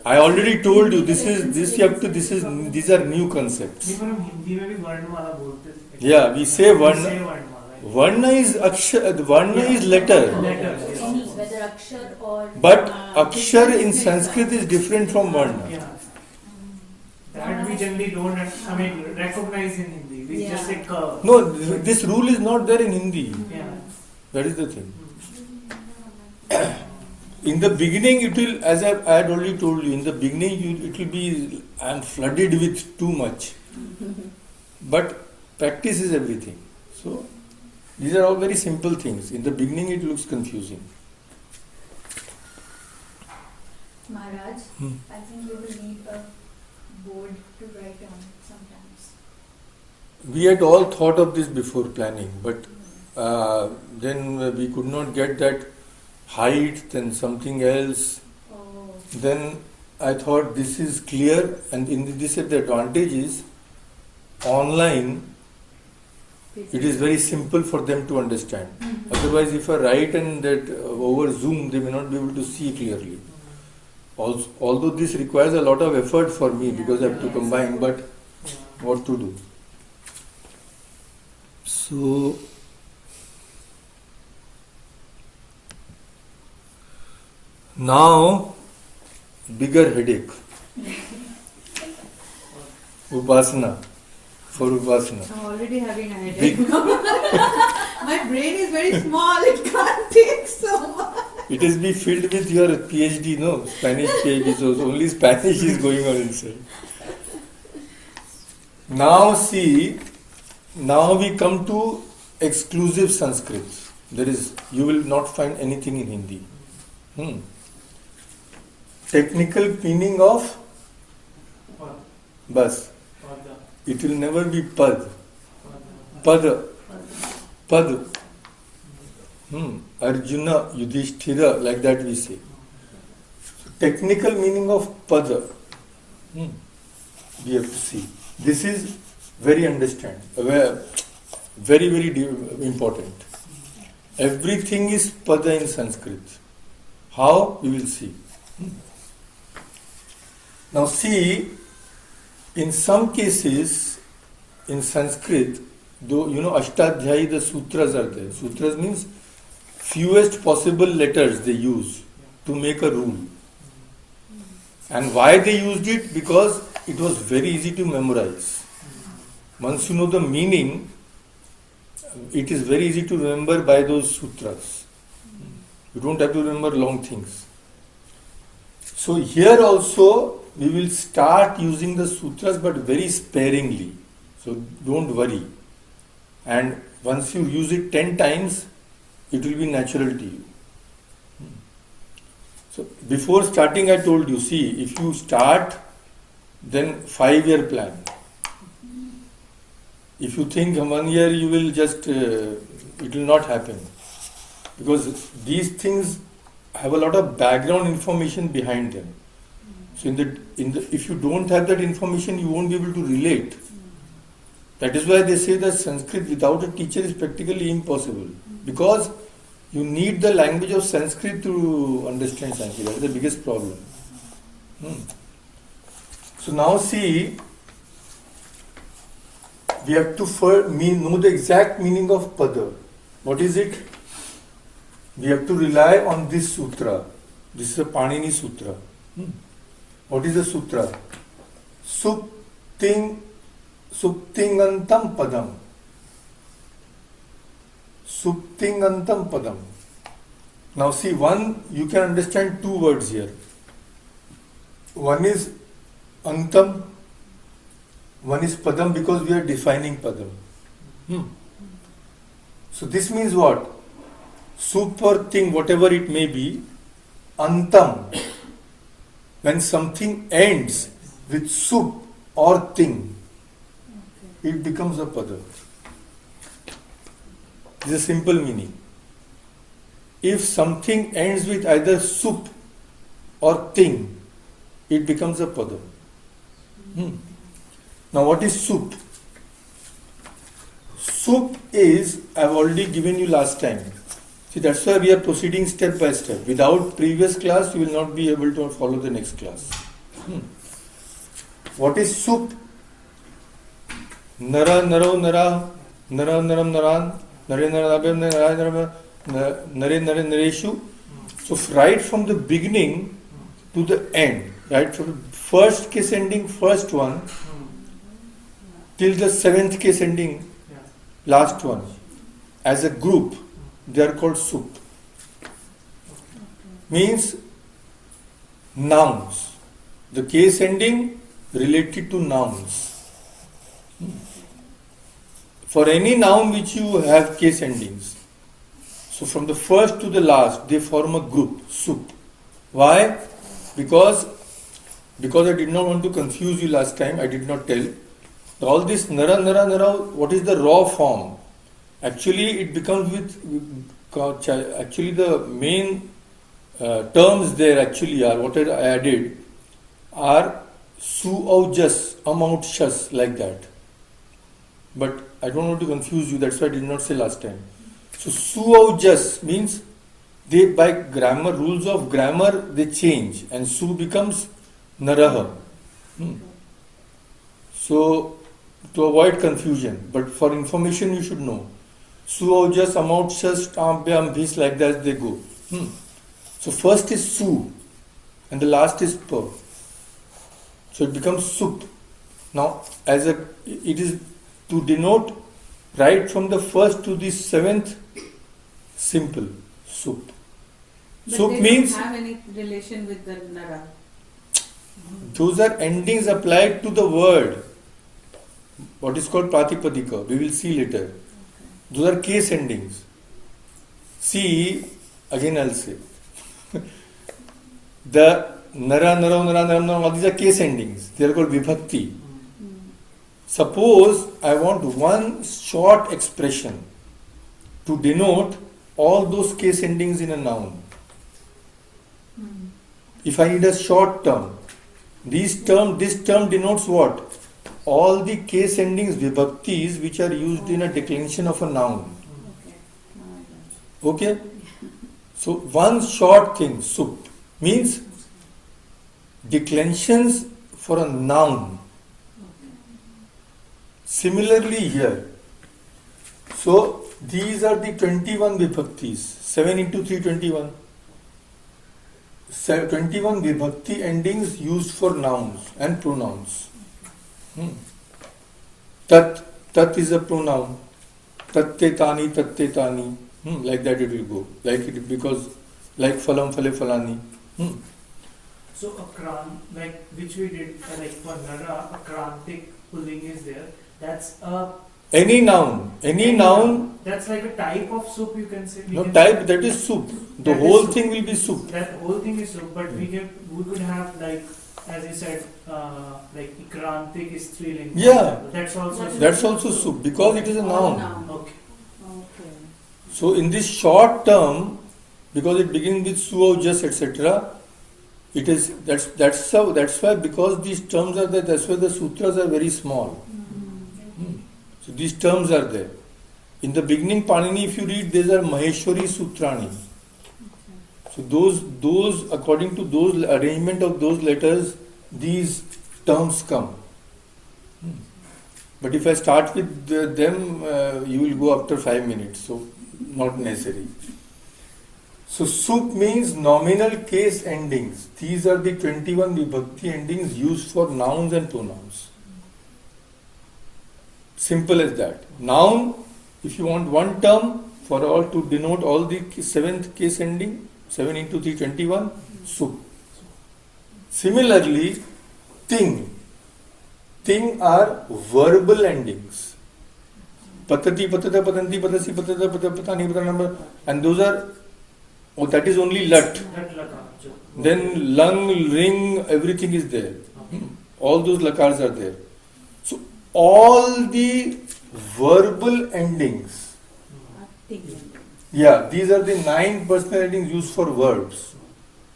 A: I
C: So,
A: already told you. These are new concepts.
D: नहीं, पर हम हिंदी में भी वर्णमाला बोलते थे.
A: Yeah, we say
D: We
A: varna.
D: say वर्णमाला.
A: Varna is varna is letter.
D: Letter.
C: any, whether akshar or
A: But akshar in Sanskrit is different from varna.
D: Yeah. That we generally don't, recognize in Hindi. We just say ka.
A: No, this rule is not there in Hindi.
D: Yeah.
A: That is the thing. In the beginning, it will, as I had already told you, in the beginning, it will be flooded with too much. But practice is everything. So, these are all very simple things. In the beginning, it looks confusing.
C: Maharaj, I think you will need a board to write on sometimes.
A: We had all thought of this before planning, but then we could not get that height, then something else.
C: Oh.
A: Then I thought this is clear, and in this the advantage is online. It is very simple for them to understand. Otherwise, if I write and that over Zoom, they may not be able to see clearly. Also, although this requires a lot of effort for me because I have to combine, but what to do? So, now, bigger headache. Upasana. For Upasana.
B: I'm already having a headache.
A: Big,
B: My brain is very small, it can't take so much.
A: It has been filled with your PhD, no? Spanish PhD, so only Spanish is going on inside. Now see, now we come to exclusive Sanskrit. There is, you will not find anything in Hindi. Technical meaning of bas. It will never be pad. Pad. Pad. Arjuna, Yudhishthira, like that we say. So, technical meaning of pad. We have to see. This is very very important. Everything is pada in Sanskrit. How? We will see. Now see, in some cases in Sanskrit, though Ashtadhyayi, the sutras are there. Sutras means fewest possible letters they use to make a rule. And why they used it? Because it was very easy to memorize. Once you know the meaning, it is very easy to remember by those sutras. You don't have to remember long things. So here also we will start using the sutras, but very sparingly. So don't worry. And once you use it 10 times, it will be natural to you. So before starting I told you, see, if you start, then 5-year plan. If you think 1 year you will just, it will not happen. Because these things have a lot of background information behind them. So if you don't have that information, you won't be able to relate. That is why they say that Sanskrit without a teacher is practically impossible. Because you need the language of Sanskrit to understand Sanskrit. That is the biggest problem. So now see, we have to know the exact meaning of pada. What is it? We have to rely on this sutra. This is a Panini sutra. What is the sutra? Suptingantam padam. Suptingantam padam. Now see, you can understand 2 words here. One is antam, one is padam, because we are defining padam. So this means what? Sup or thing, whatever it may be, antam. When something ends with sup or thing, it becomes a pada. This is a simple meaning. If something ends with either sup or thing, it becomes a pada. Now what is sup? Sup is, I have already given you last time. See, that's why we are proceeding step by step. Without previous class, you will not be able to follow the next class. What is sup? Nara, naro, nara, nara, naram, naran, nare, narabem, nare, nare, nareshu. So right from the beginning to the end, right from the first case ending, first one, till the 7th case ending, last one, as a group, they are called sup. Means nouns. The case ending related to nouns. For any noun which you have case endings, so from the first to the last, they form a group, sup. Why? Because I did not want to confuse you last time, I did not tell. All this nara, nara, nara, what is the raw form? Actually, it becomes actually the main terms there actually are, what I added, are su au jas, amount shas, like that. But I don't want to confuse you, that's why I did not say last time. So su au jas means they, by grammar, rules of grammar, they change and su becomes naraha. So to avoid confusion, but for information you should know. Su au jas, amount shas, tambhyam, bhis, like that they go. So first is su and the last is pa. So it becomes sup. Now it is to denote right from the first to the seventh, simple, soup.
B: But
A: Soup
B: they
A: means
B: don't have any relation with the nara.
A: those are endings applied to the word. What is called pratipadika. We will see later. Those are case endings. See, again I'll say. The nara, nara, nara, nara, nara, all these are case endings. They are called vibhakti. Suppose I want one short expression to denote all those case endings in a noun. If I need a short term, this term denotes what? All the case endings, vibhaktis, which are used in a declension of a noun. Okay? So one short thing, sup, means declensions for a noun. Similarly here. So these are the 21 vibhaktis. 7 into 3, 21. 21 vibhakti endings used for nouns and pronouns. Tat is a pronoun. Tatte tani. Like that it will go. Because like phalam phale phalani.
D: So like which we did, like for nara, a krantik pulling is there. That's a
A: Any noun.
D: That's like a type of soup, you can say.
A: Type, that is soup. The
D: That is
A: whole
D: soup.
A: thing will be soup.
D: That whole thing is soup, but we could have, like, as you said, like ikrantik is striling.
A: Yeah.
D: That's also soup.
A: That's also soup because it is a noun.
D: Okay.
B: Okay.
A: So in this short term, because it begins with su, just, etc., it is that's why, because these terms are there, that's why the sutras are very small. So these terms are there. In the beginning, Panini, if you read, these are Maheshwari Sutrani. So those according to those arrangement of those letters, these terms come. But if I start with them, you will go after 5 minutes. So not necessary. So sup means nominal case endings. These are the 21 vibhakti endings used for nouns and pronouns. Simple as that. Noun, if you want one term for all to denote all the seventh case ending, 7 into 3, 21, sup. Similarly, ting. Ting are verbal endings. Patati, patata, patanti, patasi, patata, patani, patana, and those are, that is only lat. Then lung, ring, everything is there. All those lakars are there. So all the verbal endings, these are the 9 personal endings used for verbs.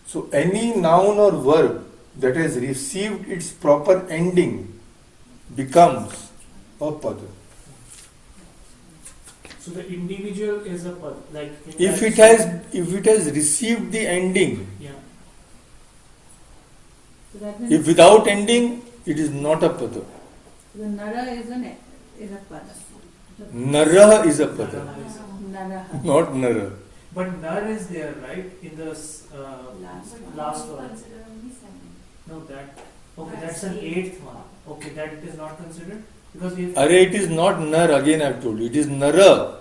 A: So any noun or verb that has received its proper ending becomes a pada.
D: So the individual is a pad, like
A: If it has received the ending,
D: yeah.
B: So that means
A: if without ending, it is not a pada.
B: the nara is a pada.
A: Nara is a pada,
B: Nara.
A: not nara.
D: But nar is there, right? In the last one.
C: Consider only 7.
D: No, that's an 8th one. Okay, that is not considered because we have.
A: Array, it is not nar, again I have told you, it is nara.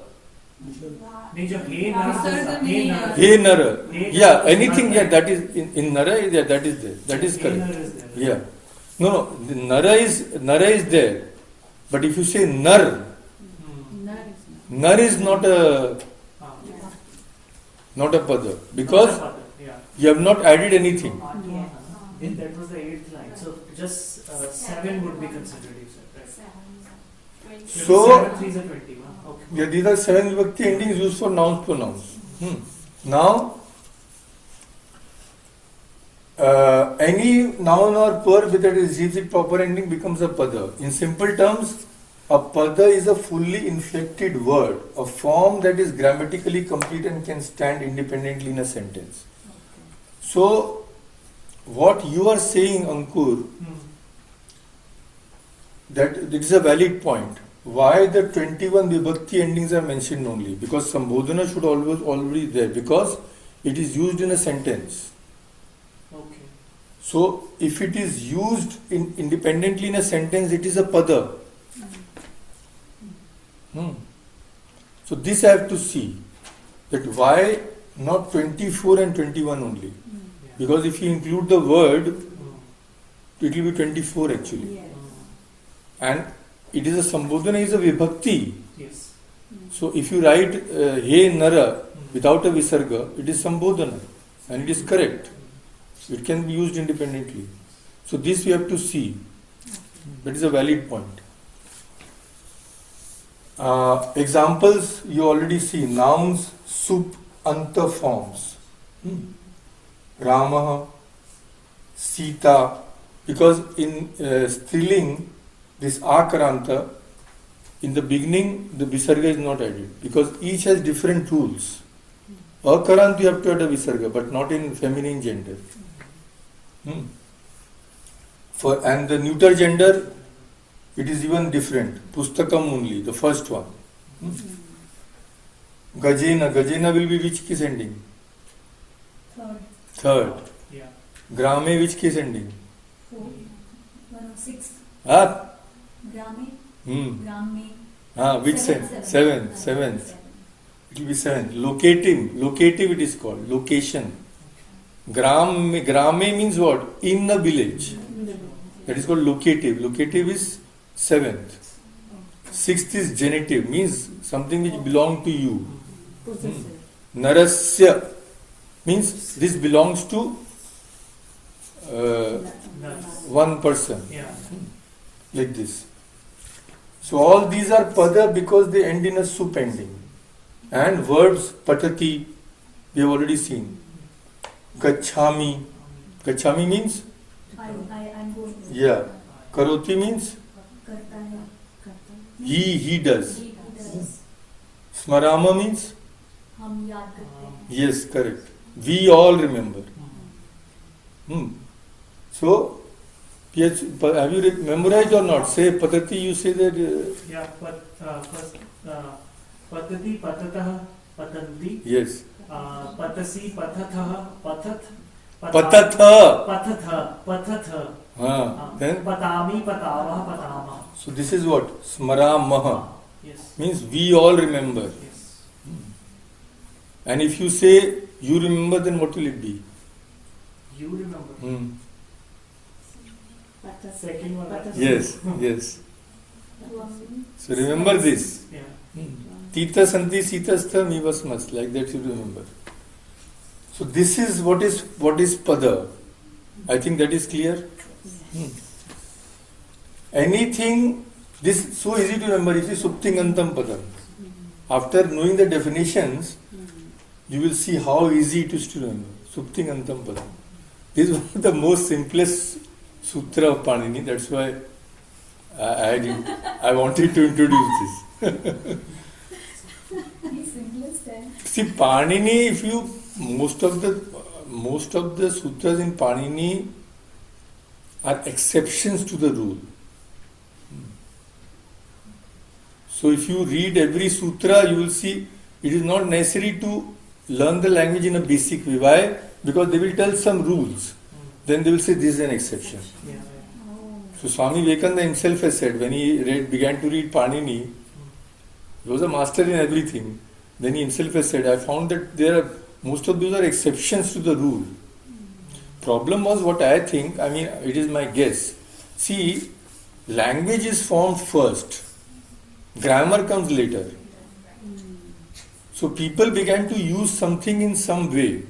D: नहीं जो हे नर
B: Hey nar.
A: Hey nara.
D: Hey
A: Yeah,
D: nar is
A: anything,
D: not
A: that is in nara, that is there. That is correct. Yeah. No, the nara is there. But if you say nar, nar is not a pada because you have not added anything.
D: That was the 8th line. So just 7 would be considered. You said, right?
A: So
D: 7 3 is a 21. Okay.
A: yeah, these are 7 vibhakti endings used for nouns, pronouns. Now, any noun or verb that receives its proper ending becomes a pada. In simple terms, a pada is a fully inflected word, a form that is grammatically complete and can stand independently in a sentence. So, what you are saying, Ankur, that it is a valid point. Why the 21 vibhakti endings are mentioned only? Because Sambodhana should already there, because it is used in a sentence.
D: Okay.
A: So if it is used independently in a sentence, it is a pada. So this I have to see that why not 24 and 21 only. Because if you include the word, it will be 24 actually.
B: Yes.
A: And it is a Sambodhana is a Vibhakti.
D: Yes.
A: So if you write He Nara without a Visarga, it is Sambodhana and it is correct. It can be used independently. So this we have to see. That is a valid point. Examples you already see. Nouns, sup, anta forms. Rama, Sita. Because in Striling, this Akaranta, in the beginning, the Visarga is not added. Because each has different rules. Akarant you have to add a Visarga, but not in feminine gender. And the neuter gender, it is even different. Pustakam only, the first one. Gajena. Gajena will be which case ending? Third.
D: Yeah.
A: Grame, which case ending?
C: 6.
A: Ah?
C: Grame.
A: Which seventh? Seventh. It will be seventh. Locative it is called. Location. Grame means what? In a village. That is called locative. Locative is seventh. Sixth is genitive, means something which belongs to you. Narasya means this belongs to one person.
D: Yeah.
A: Like this. So all these are pada because they end in a sup ending. And verbs, patati, we have already seen. Gachami. Gachami means?
C: I'm going.
A: Yeah. Karoti means?
C: Karta hai.
A: He does.
C: He does.
A: Smarama means?
C: हम याद करते हैं.
A: Yes, correct. We all remember. So, have you memorized or not? Say patati, you say that.
D: Yeah, first, patati, patatah, patanti.
A: Yes.
D: Patasi, patatha, patat.
A: Patatha.
D: Patatha.
A: Then?
D: Patami, patavah, patama.
A: So this is what? Smaramaha.
D: Yes.
A: Means we all remember.
D: Yes.
A: And if you say you remember, then what will it be?
D: You remember. Second one.
A: Yes. So remember this.
D: Yeah.
A: Tita santi sitastha mivasmas. Like that you remember. So this is what is pada. I think that is clear. Anything, this so easy to remember. You see suptingantam padam. After knowing the definitions, you will see how easy it is to remember. Suptingantam padam. This is one of the most simplest sutra of Panini. That's why I wanted to introduce this. See, Panini, if you most of the sutras in Panini are exceptions to the rule. So if you read every sutra, you will see it is not necessary to learn the language in a basic way. Why? Because they will tell some rules. Then they will say this is an exception.
D: Yeah.
A: So Swami Vimohananda himself has said, when he began to read Panini, he was a master in everything. Then he himself has said, I found that most of those are exceptions to the rule. Problem was what I think, it is my guess. See, language is formed first. Grammar comes later. So people began to use something in some way.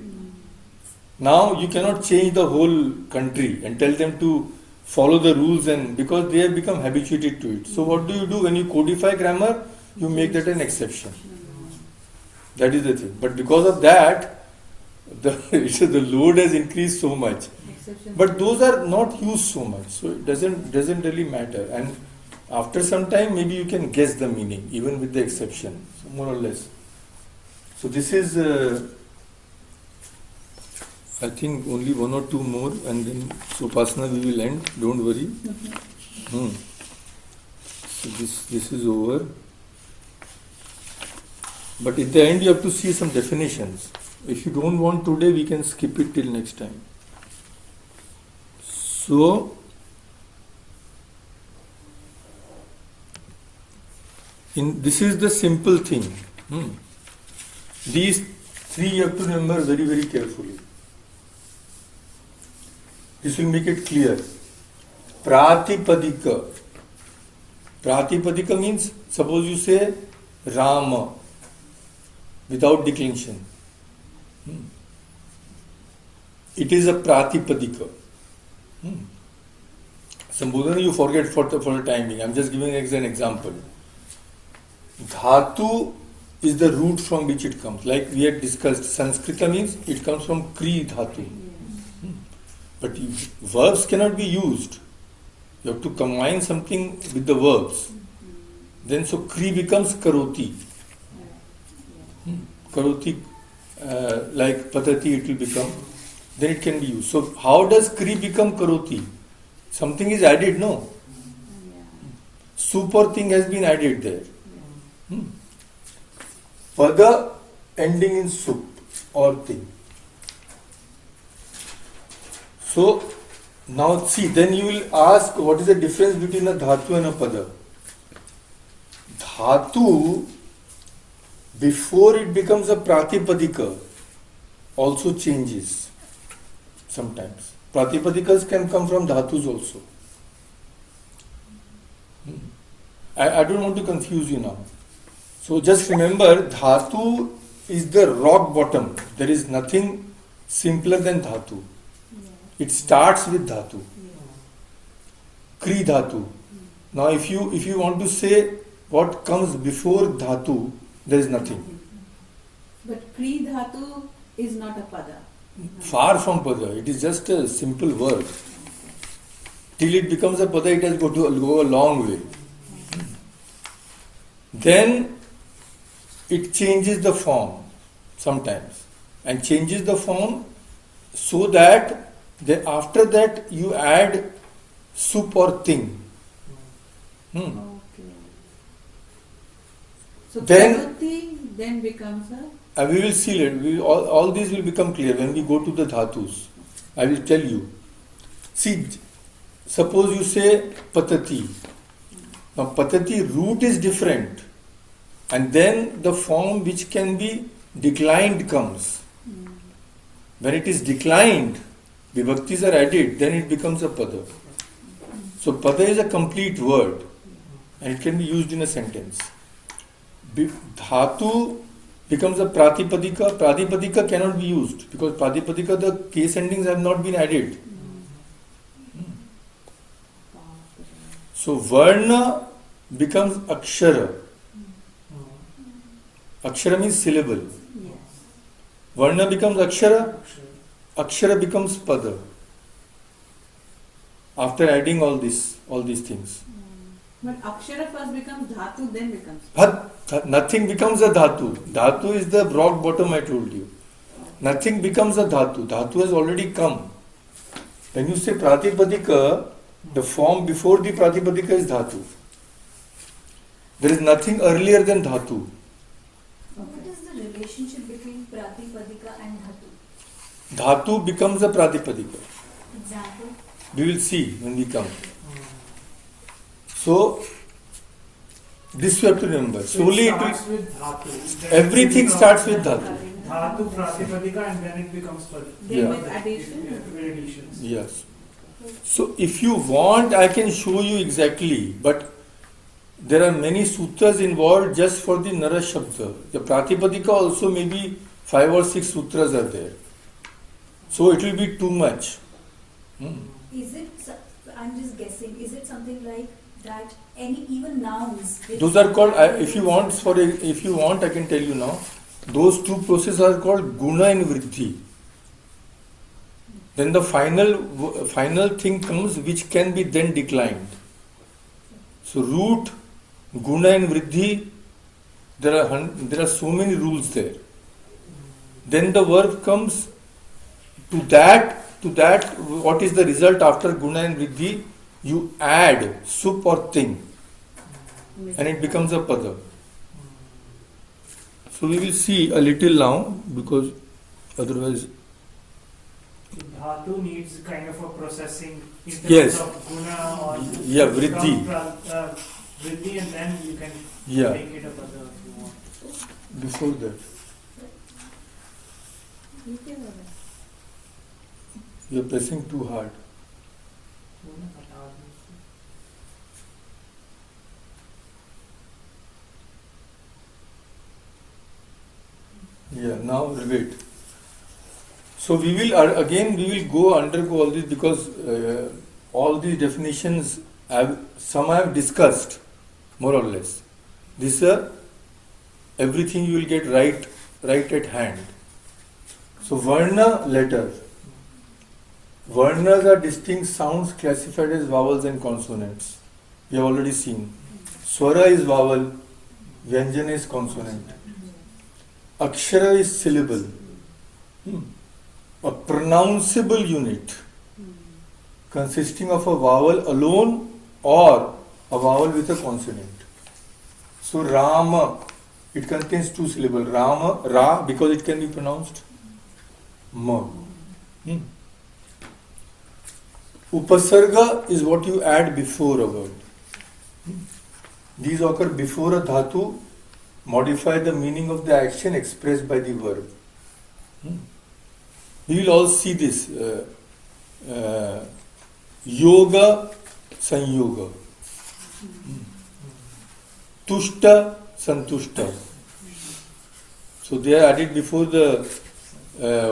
A: Now you cannot change the whole country and tell them to follow the rules, and because they have become habituated to it. So what do when you codify grammar? You make that an exception. That is the thing. But because of that, the load has increased so much. But those are not used so much, so it doesn't really matter. And after some time, maybe you can guess the meaning, even with the exception, so more or less. So this is, I think, only one or two more, and then Upasana we will end. Don't worry. So this is over. But at the end, you have to see some definitions. If you don't want today, we can skip it till next time. So, this is the simple thing. Hmm. These three you have to remember very, very carefully. This will make it clear. Pratipadika. Pratipadika means, suppose you say Rama without declension. It is a Pratipadika. Sambodhana you forget for the time being. I am just giving an example. Dhatu is the root from which it comes. Like we had discussed, Sanskrita means it comes from Kri Dhatu. But verbs cannot be used. You have to combine something with the verbs. Then so Kri becomes Karoti. Karoti, like Patati it will become. Then it can be used. So how does Kri become Karoti? Something is added, no? Super thing has been added there. Pada ending in sup or thing. So now see, then you will ask what is the difference between a dhatu and a pada. Dhatu, before it becomes a pratipadika, also changes sometimes. Pratipadikas can come from dhatus also. I don't want to confuse you now. So just remember, dhatu is the rock bottom. There is nothing simpler than dhatu. It starts with dhatu. Kri dhatu. Now if you want to say what comes before dhatu, there is nothing.
B: But Kri Dhatu is not a pada.
A: Far from pada. It is just a simple word. Till it becomes a pada, it has go a long way. Then it changes the form sometimes. And changes the form so that after that you add sup or thing.
B: Okay. So
A: Then-
B: Karoti then becomes a...
A: We will see later. All these will become clear when we go to the dhatus. I will tell you. See, suppose you say patati. Now patati root is different. And then the form which can be declined comes. When it is declined, vibhaktis are added, then it becomes a pada. So pada is a complete word and it can be used in a sentence. Dhatu becomes a pratipadika. Pratipadika cannot be used because pratipadika, the case endings have not been added. So varna becomes akshara. Akshara means syllable.
B: Yes.
A: Varna becomes akshara. Akshara becomes pada. After adding all these things.
B: But Akshara first becomes Dhatu, then becomes...
A: But nothing becomes a dhatu. Dhatu is the rock bottom I told you. Nothing becomes a dhatu. Dhatu has already come. When you say pratipadika, the form before the pratipadika is dhatu. There is nothing earlier than dhatu.
C: What is the relationship between Pratipadika and Dhatu?
A: Dhatu becomes a pratipadika.
C: Example?
A: We will see when we come. So, this you have to remember. Slowly it
D: starts
A: will,
D: with dhatu. Then
A: everything
D: it
A: starts
D: becomes
A: with dhatu.
D: Dhatu, pratipadika, and then it becomes pada.
B: Then
A: Yeah.
B: with addition...
D: With additions.
A: Yes. So, if you want, I can show you exactly, but there are many sutras involved just for the Nara Shabda. The Pratipadika also maybe 5 or 6 sutras are there. So, it will be too much.
C: Is it, I'm just guessing, is it something like that any even nouns?
A: Those are called, if you want, I can tell you now. Those two processes are called guna and vriddhi. Then the final thing comes which can be then declined. So root, guna and vriddhi, there are so many rules there. Then the verb comes to that what is the result after guna and vriddhi? You add sup or thing and it becomes a pada. So we will see a little now because otherwise.
D: Dhatu needs kind of a processing in terms
A: Yes.
D: of guna or
A: Yeah, vriddhi.
D: vriddhi, and then you can
A: Yeah.
D: make it a pada if you want.
A: Before that.
B: ये क्या हो रहा है?
A: You are pressing too hard.
D: वो ना हटा दो उसको।
A: Yeah, now wait. So we will go undergo all this because all these definitions some I have discussed more or less. This everything you will get right at hand. So Varna letter. Varnas are distinct sounds classified as vowels and consonants. We have already seen. Swara is vowel, Vyanjana is consonant. Akshara is syllable. A pronounceable unit consisting of a vowel alone or a vowel with a consonant. So Rama, it contains two syllables. Rama, Ra, because it can be pronounced. Ma. Upasarga is what you add before a word. These occur before a dhatu, modify the meaning of the action expressed by the verb. We will all see this. Yoga, sanyoga. Tushta, santushta. So they are added before the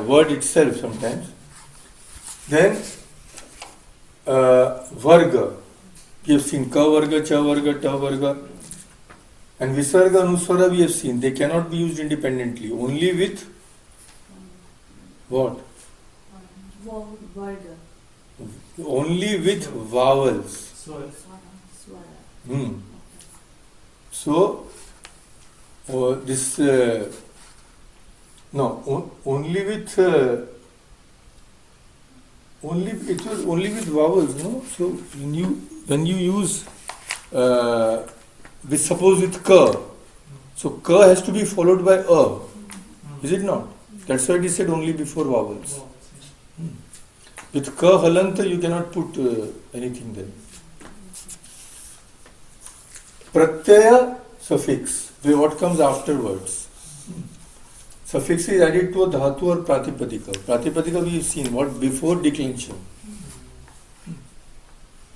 A: word itself sometimes. Then varga. We have seen ka varga, cha varga, ta varga. And visarga, anuswara we have seen. They cannot be used independently. Only with what?
B: Varga.
A: Only with vowels.
D: Swara.
B: Swara.
A: So, this only with it was only with vowels, no? So when you use suppose with ka, so ka has to be followed by a, is it not? That's why it is said only before vowels. With ka halanta you cannot put anything there. Pratyaya suffix, what comes afterwards. Suffix is added to a dhatu or pratipadika. Pratipadika we have seen what before declension.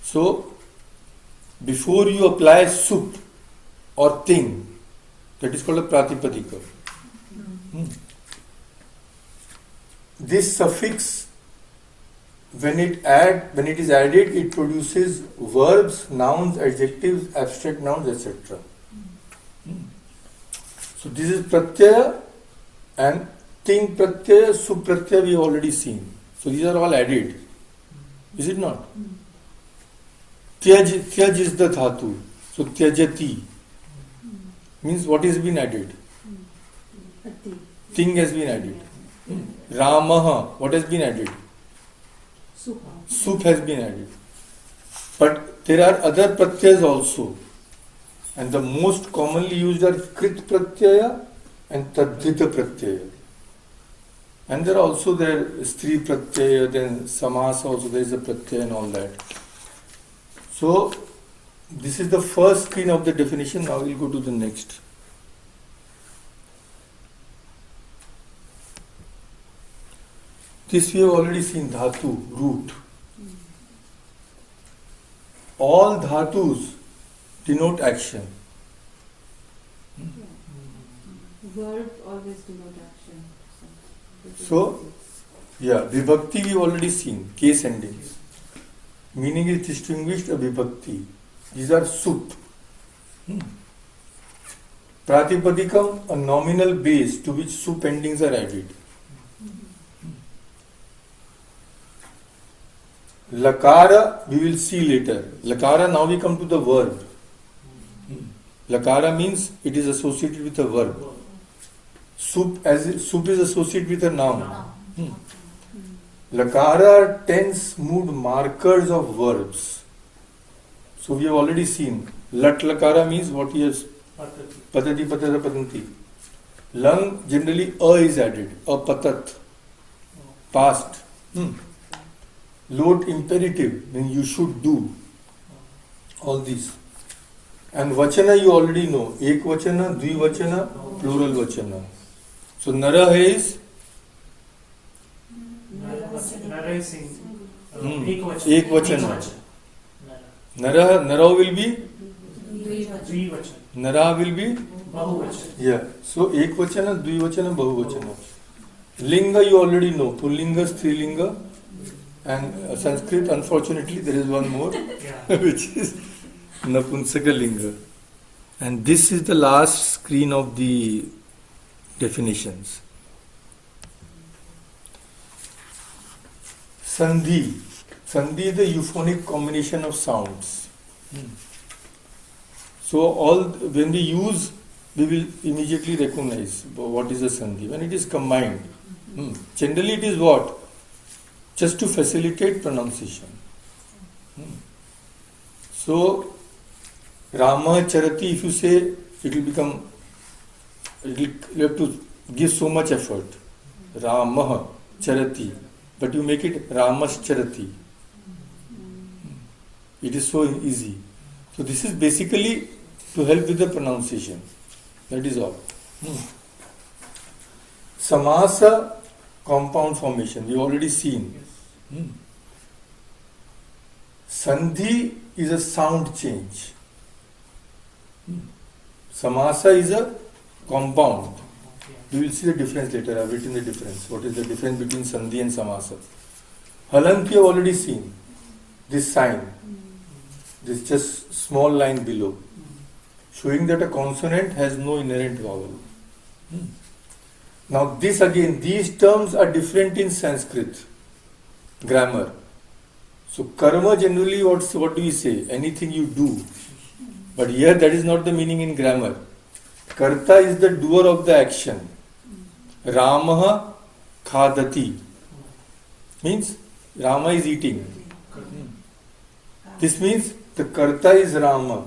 A: So before you apply sup or thing, that is called a pratipadika. This suffix, when it is added, it produces verbs, nouns, adjectives, abstract nouns, etc. So this is pratyaya and ting pratyaya, sup pratyaya we have already seen. So these are all added. Is it not? Tyaj is the dhatu. So tyajati means what has been added? Ting has been added. Ramaha, what has been added? Sup has been added. But there are other pratyayas also. And the most commonly used are krit pratyaya and tadhita pratyaya. And there are also stri pratyaya, then samasa also, there is a pratyaya and all that. So this is the first screen of the definition. Now we'll go to the next. This we have already seen, dhatu, root. All dhatus denote action.
B: Verb always denote action.
A: So, yeah, vibhakti we have already seen, case endings. Meaning is distinguished a vibhakti. These are sup. Pratipadikam, a nominal base to which sup endings are added. Lakara we will see later. Lakara, now we come to the verb. Lakara means it is associated with a verb. Sup is associated with a noun. Lakara are tense mood markers of verbs. So we have already seen. Lat lakara means what he has. Patati patata patanti. Lang, generally a is added. A patat. Past. Lot imperative, means you should do. All these. And vachana you already know. Ek vachana, dvi vachana, plural vachana. So Nara is
D: Nara is sing.
A: ek vachana. Nara will be
D: Dvivachana.
A: Nara will be
D: Bahuvachana.
A: yeah. So ek vachana, dvivachana, bahuvachana. Linga you already know. Pullinga, Strilinga, and Sanskrit. Unfortunately, there is one more,
D: Yeah.
A: which is Napunsaka Linga. And this is the last screen of the definitions. Sandhi. Sandhi is the euphonic combination of sounds. So when we use, we will immediately recognize what is a sandhi. When it is combined, generally it is what? Just to facilitate pronunciation. So Rama Charati, if you say, it will become, you have to give so much effort. Rama Charati. But you make it Ramas Charati. It is so easy. So this is basically to help with the pronunciation. That is all. Samasa, compound formation. We already seen. Sandhi is a sound change. Samasa is a compound. We will see the difference later. I have written the difference. What is the difference between Sandhi and Samasa? Halant we have already seen. This sign. This just small line below. Showing that a consonant has no inherent vowel. Now this again, these terms are different in Sanskrit grammar. So karma generally what do we say? Anything you do. But here that is not the meaning in grammar. Karta is the doer of the action. Ramaha khadati. Means Rama is eating. This means the karta is Rama.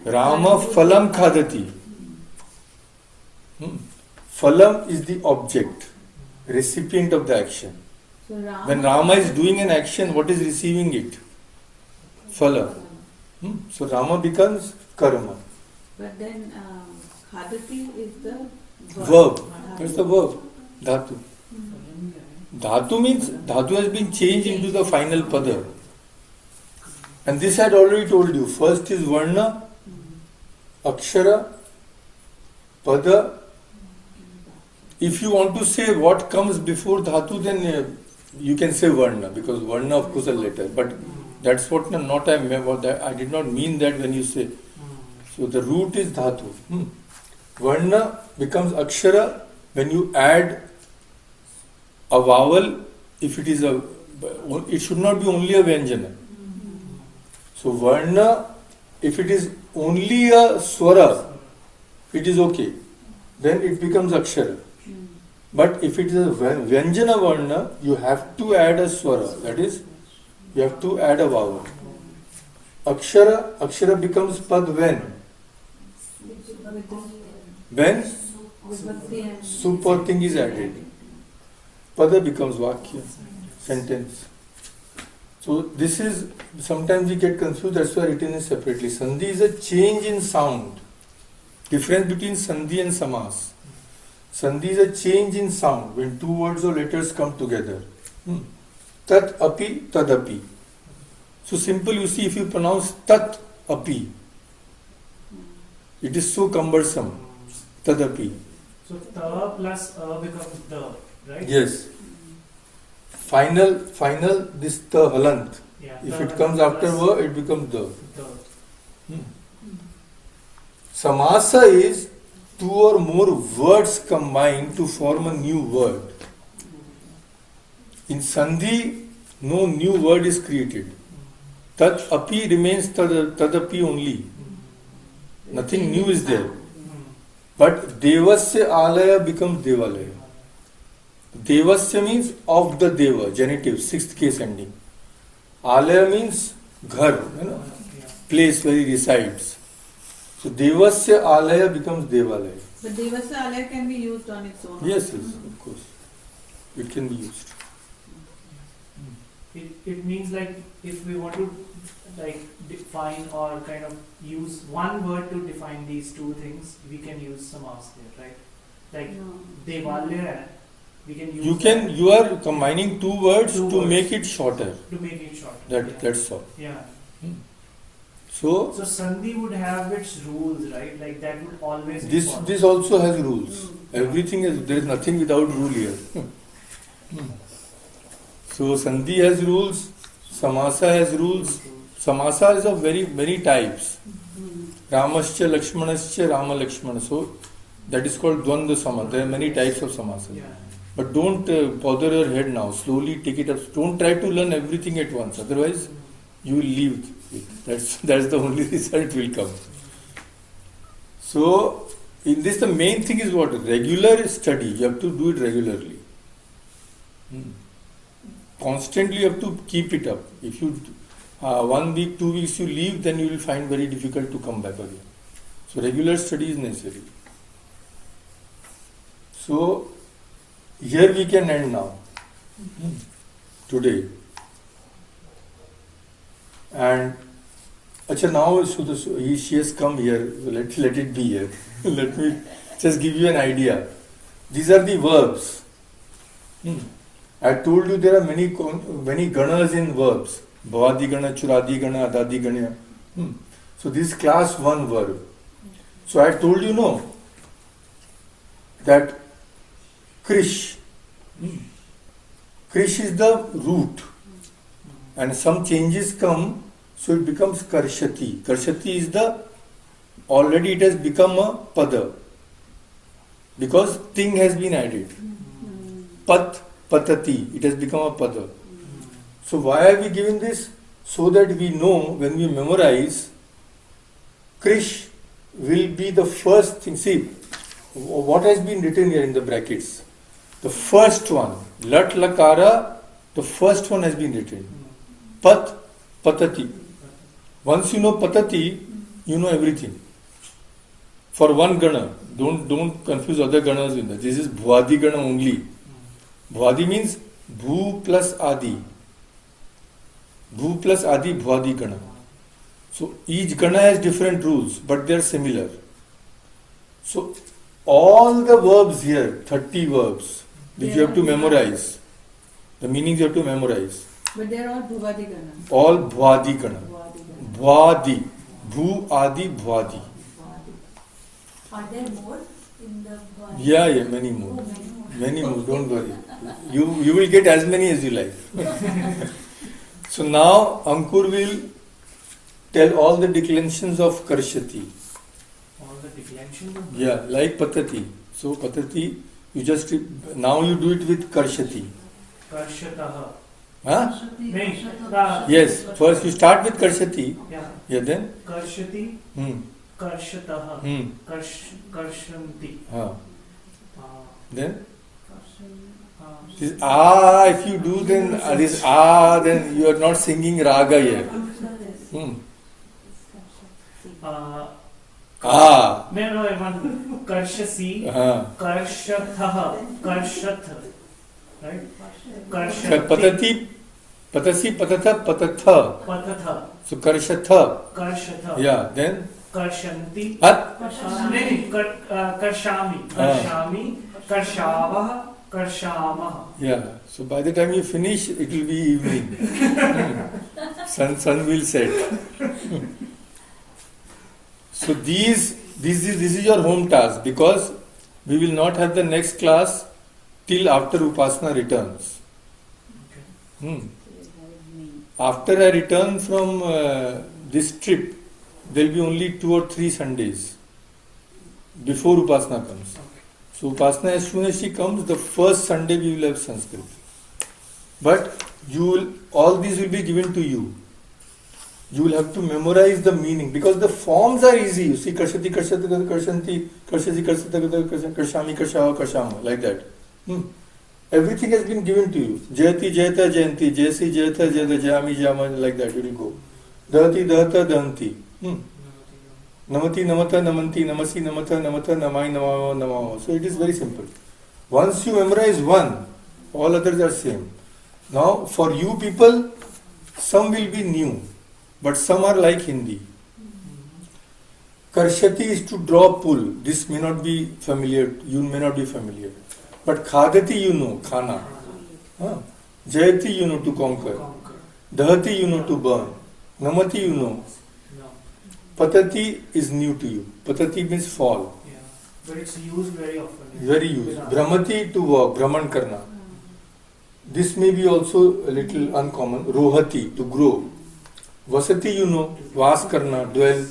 A: Rama phalam khadati. Phalam is the object, recipient of the action.
B: So Rama,
A: When Rama is doing an action, what is receiving it? Phala. So Rama becomes karma.
B: But then khadati is the
A: Verb. That's the verb. Dhatu. Dhatu means dhatu has been changed into the final pada. And this I had already told you. First is varna, akshara, pada. If you want to say what comes before dhatu, then you can say varna, because varna of course are later. But that's what not I meant. I did not mean that when you say. So the root is dhatu. Varna becomes akshara when you add a vowel. If it is it should not be only a vyanjana. So varna, if it is only a swara, it is okay. Then it becomes akshara. But if it is a vyanjana varna, you have to add a swara. That is, you have to add a vowel. Akshara becomes pad when? When super thing is added. Pada becomes vakya, sentence. So this is, sometimes we get confused, that's why written is separately. Sandhi is a change in sound. Difference between sandhi and samas. Sandhi is a change in sound when two words or letters come together. Tat api, tadapi. So simple, you see, if you pronounce tat api, it is so cumbersome. Tadapi.
D: So ta plus a becomes the, right?
A: Yes. Final, this ta halant.
D: Yeah.
A: If
D: Ta
A: it comes
D: plus
A: after va, it becomes the.
D: the.
A: Samasa is two or more words combined to form a new word. In Sandhi, no new word is created. Tat api remains tadapi only. Nothing new is there. But devasya alaya becomes devalaya. Devasya means of the deva, genitive, sixth case ending. Alaya means ghar, place where he resides. So devasya alaya becomes devalaya.
B: But devasya alaya can be used on its own.
A: Yes, of course. It can be used.
D: it means like if we want to like define or kind of use one word to define these two things, we can use samas there, right? Like devalya, we can use
A: You are combining two words
D: Two
A: to
D: words.
A: make it shorter.
D: to make it shorter.
A: That's all.
D: Yeah.
A: So
D: So sandhi would have its rules, right? Like that would always be followed.
A: this also has rules. Everything is, there is nothing without rule here. So sandhi has rules, samasa has rules. Samasa is of many types. Ramascha, Lakshmanascha, Rama, Lakshmana. So that is called Dvandva Samasa. There are many types of samasa.
D: Yeah.
A: But don't bother your head now. Slowly take it up. Don't try to learn everything at once. Otherwise, you will leave it. That's the only result will come. So, in this, the main thing is what? Regular study. You have to do it regularly. Constantly, you have to keep it up. If you 1 week, 2 weeks you leave, then you will find very difficult to come back again. So, regular study is necessary. So, here we can end now. Today. And Acha, now she has come here. Let it be here. Let me just give you an idea. These are the verbs. I told you there are many ganas in verbs. Bhavadi gana, churadi gana, adadi gana. So this is class 1 verb. So I told you that krish. Krish is the root. And some changes come, so it becomes karshati. Karshati is already it has become a pada. Because ting has been added. Pat, patati, it has become a pada. So why are we giving this? So that we know when we memorize, krish will be the first thing. See, what has been written here in the brackets? The first one, lat lakara, the first one has been written. Pat, patati. Once you know patati, you know everything. For one gana, don't confuse other ganas with that. This is bhuadi gana only. Bhuadi means bhu plus adi. Bhu plus adi, bhuadi gana. So each gana has different rules, but they are similar. So all the verbs here, 30 verbs, which you have to memorize. The meanings you have to memorize.
B: But they are all bhuvadi gana.
A: All bhuadi gana. Bhuadi. Bhu, adi, bhuadi.
C: Are there more in the Vowel?
A: Yeah, many more.
C: Oh, many more.
A: Many more, don't worry. You will get as many as you like. So now Ankur will tell all the declensions of Karshati.
D: All the declensions of
A: Yeah, like Patati. So Patati, now you do it with Karshati.
D: Karshataha.
A: Huh?
D: Nahi.
A: Yes, first you start with Karshati.
D: Yeah.
A: Then?
D: Karshati. Karshataha. Karshanti.
A: Then? This if you do then then you are not singing raga here.
D: No, I want Karshasi. Karshatha. Karshatha. Right?
A: Patati, patasi, patata, patatha.
D: Patatha.
A: So Karshatha.
D: Karshatha.
A: Yeah, then?
D: Karshanti.
A: Karshami.
D: Karshami. Karshami. Karshavaha. Karshamaha.
A: Yeah. So by the time you finish, it will be evening. sun will set. So this is your home task, because we will not have the next class till after Upasana returns. After I return from this trip, there will be only 2 or 3 Sundays before Upasana comes. So Upasana, as soon as she comes, the first Sunday we will have Sanskrit. But all these will be given to you. You will have to memorize the meaning, because the forms are easy. You see, Karshati, Karshata, Karshanti, Karshati, Karshata, Karshami, Karshava, Karshama, like that. Everything has been given to you. Jayati, Jayata, Jayanti, Jayasi, Jayata, Jayata, Jayami, Jayama, like that it will go. Dahati, Dahata, Dahanti. Namati, Namata, Namanti, Namasi, Namata, Namata, Namai, Namava, Namava. So it is very simple. Once you memorize one, all others are same. Now, for you people, some will be new, but some are like Hindi. Karshati is to draw, pull. This may not be familiar, you may not be familiar. But khadati, you know, khana. Huh? Jayati, you know, to conquer.
D: Conquer.
A: Dahati, you know, to burn. Namati, you know.
D: No.
A: Patati is new to you. Patati means fall.
D: Yeah. But it's used very often.
A: Very used. Brahmati, to walk, Brahman karna. This may be also a little uncommon. Rohati, to grow. Vasati, you know, vas karna, dwell.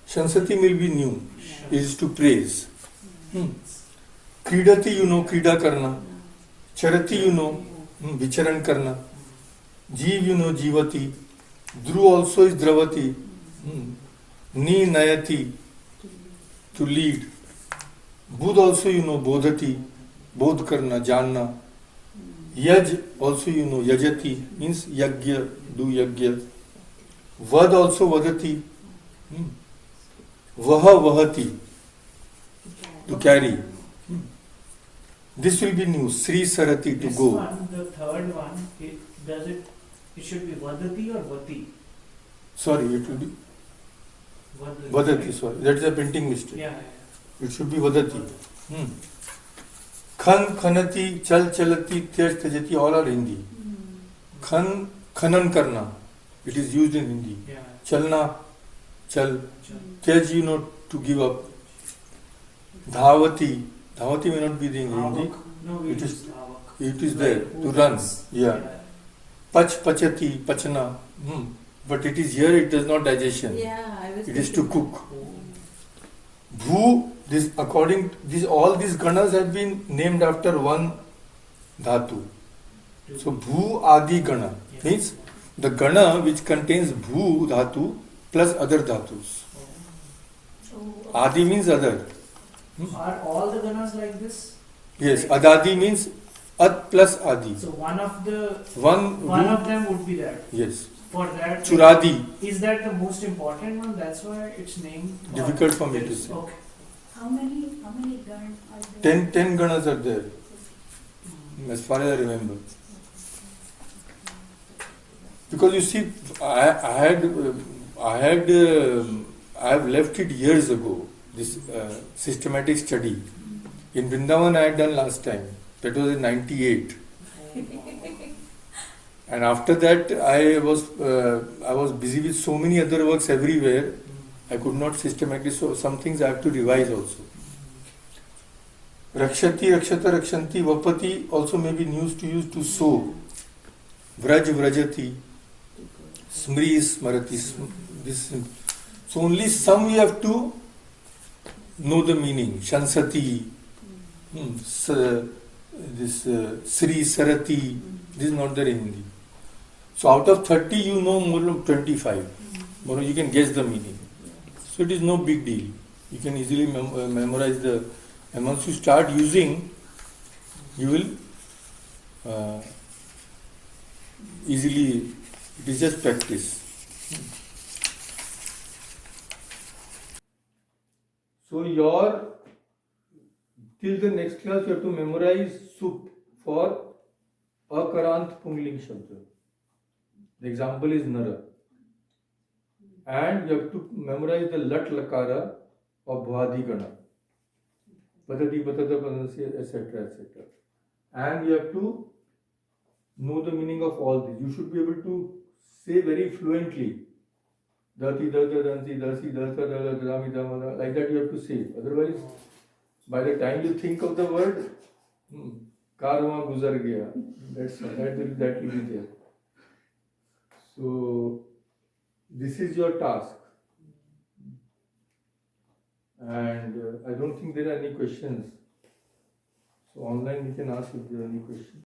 A: Shansati will be new. It is to praise. Kridati, you know, krida karna. Charati, you know, vicharan karna. Jeev, you know, jivati. Dhru also is dravati. Ni nayati, to lead. Budh also, you know, bodhati, bodh karna, janna. Yaj also, you know, yajati, means yagya, do yagya. Vad also vadati. Vaha vahati, to carry. This will be new. Sri sarati, to
D: This
A: go.
D: one, the third one, it should be vadati or vati?
A: Sorry, it will be
D: Vadati.
A: vadati, sorry. That is a printing mistake.
D: Yeah.
A: It should be vadati. Khan, khanati, chal, chalati, tej, tejati, all are Hindi. Khan, khanan karna. It is used in Hindi.
D: Yeah.
A: Chalna, chal. Tej, you know, to give up. Dhavati. Dhavati may not be in Hindi.
D: No, we
A: It
D: use
A: is-
D: avak.
A: It is there,
D: Like,
A: to
D: who
A: run.
D: runs.
A: Yeah. Pach, pachati, pachana. But it is here, it does not digestion.
B: Yeah, I was
A: It is to
B: thinking.
A: cook. Bhu, this according this all these ganas have been named after one dhatu. So bhu adi gana means the gana which contains bhu dhatu plus other dhatus. Adi means other.
D: Are all the ganas like this?
A: Yes, adadi means ad plus adi.
D: So one of
A: One
D: of them would be that.
A: yes.
D: For that,
A: Churadi.
D: is that the most important one? That's why it's named.
A: Difficult for me to say.
D: Okay.
C: How many gan are there?
A: 10 ganas are there, as far as I remember. Because you see, I have left it years ago. This systematic study in Vrindavan I had done last time. That was in '98. And after that, I was busy with so many other works everywhere. I could not systematically. So some things I have to revise also. Rakshati, rakshata, rakshanti, vapati also may be used to sow. Vraj, vrajati, smri, smarati. This. So only some we have to know the meaning. Shansati, Sri, Sarati. This is not there in Hindi. So out of 30, you know more than 25. More you can guess the meaning. So it is no big deal. You can easily memorize the. And once you start using, you will easily. It is just practice. So till the next class you have to memorize sup for akarant pungling shabda. The example is nara. And you have to memorize the lat lakara of bhadi gana. Patati, patata, patansi, etc. etc. And you have to know the meaning of all these. You should be able to say very fluently. Dati, data, dansi, dasi, dasa, dada, dami, damada. Like that you have to say. Otherwise, by the time you think of the word, car वहाँ गुजर गया. That will be there. So this is your task. And I don't think there are any questions. So online we can ask if there are any questions.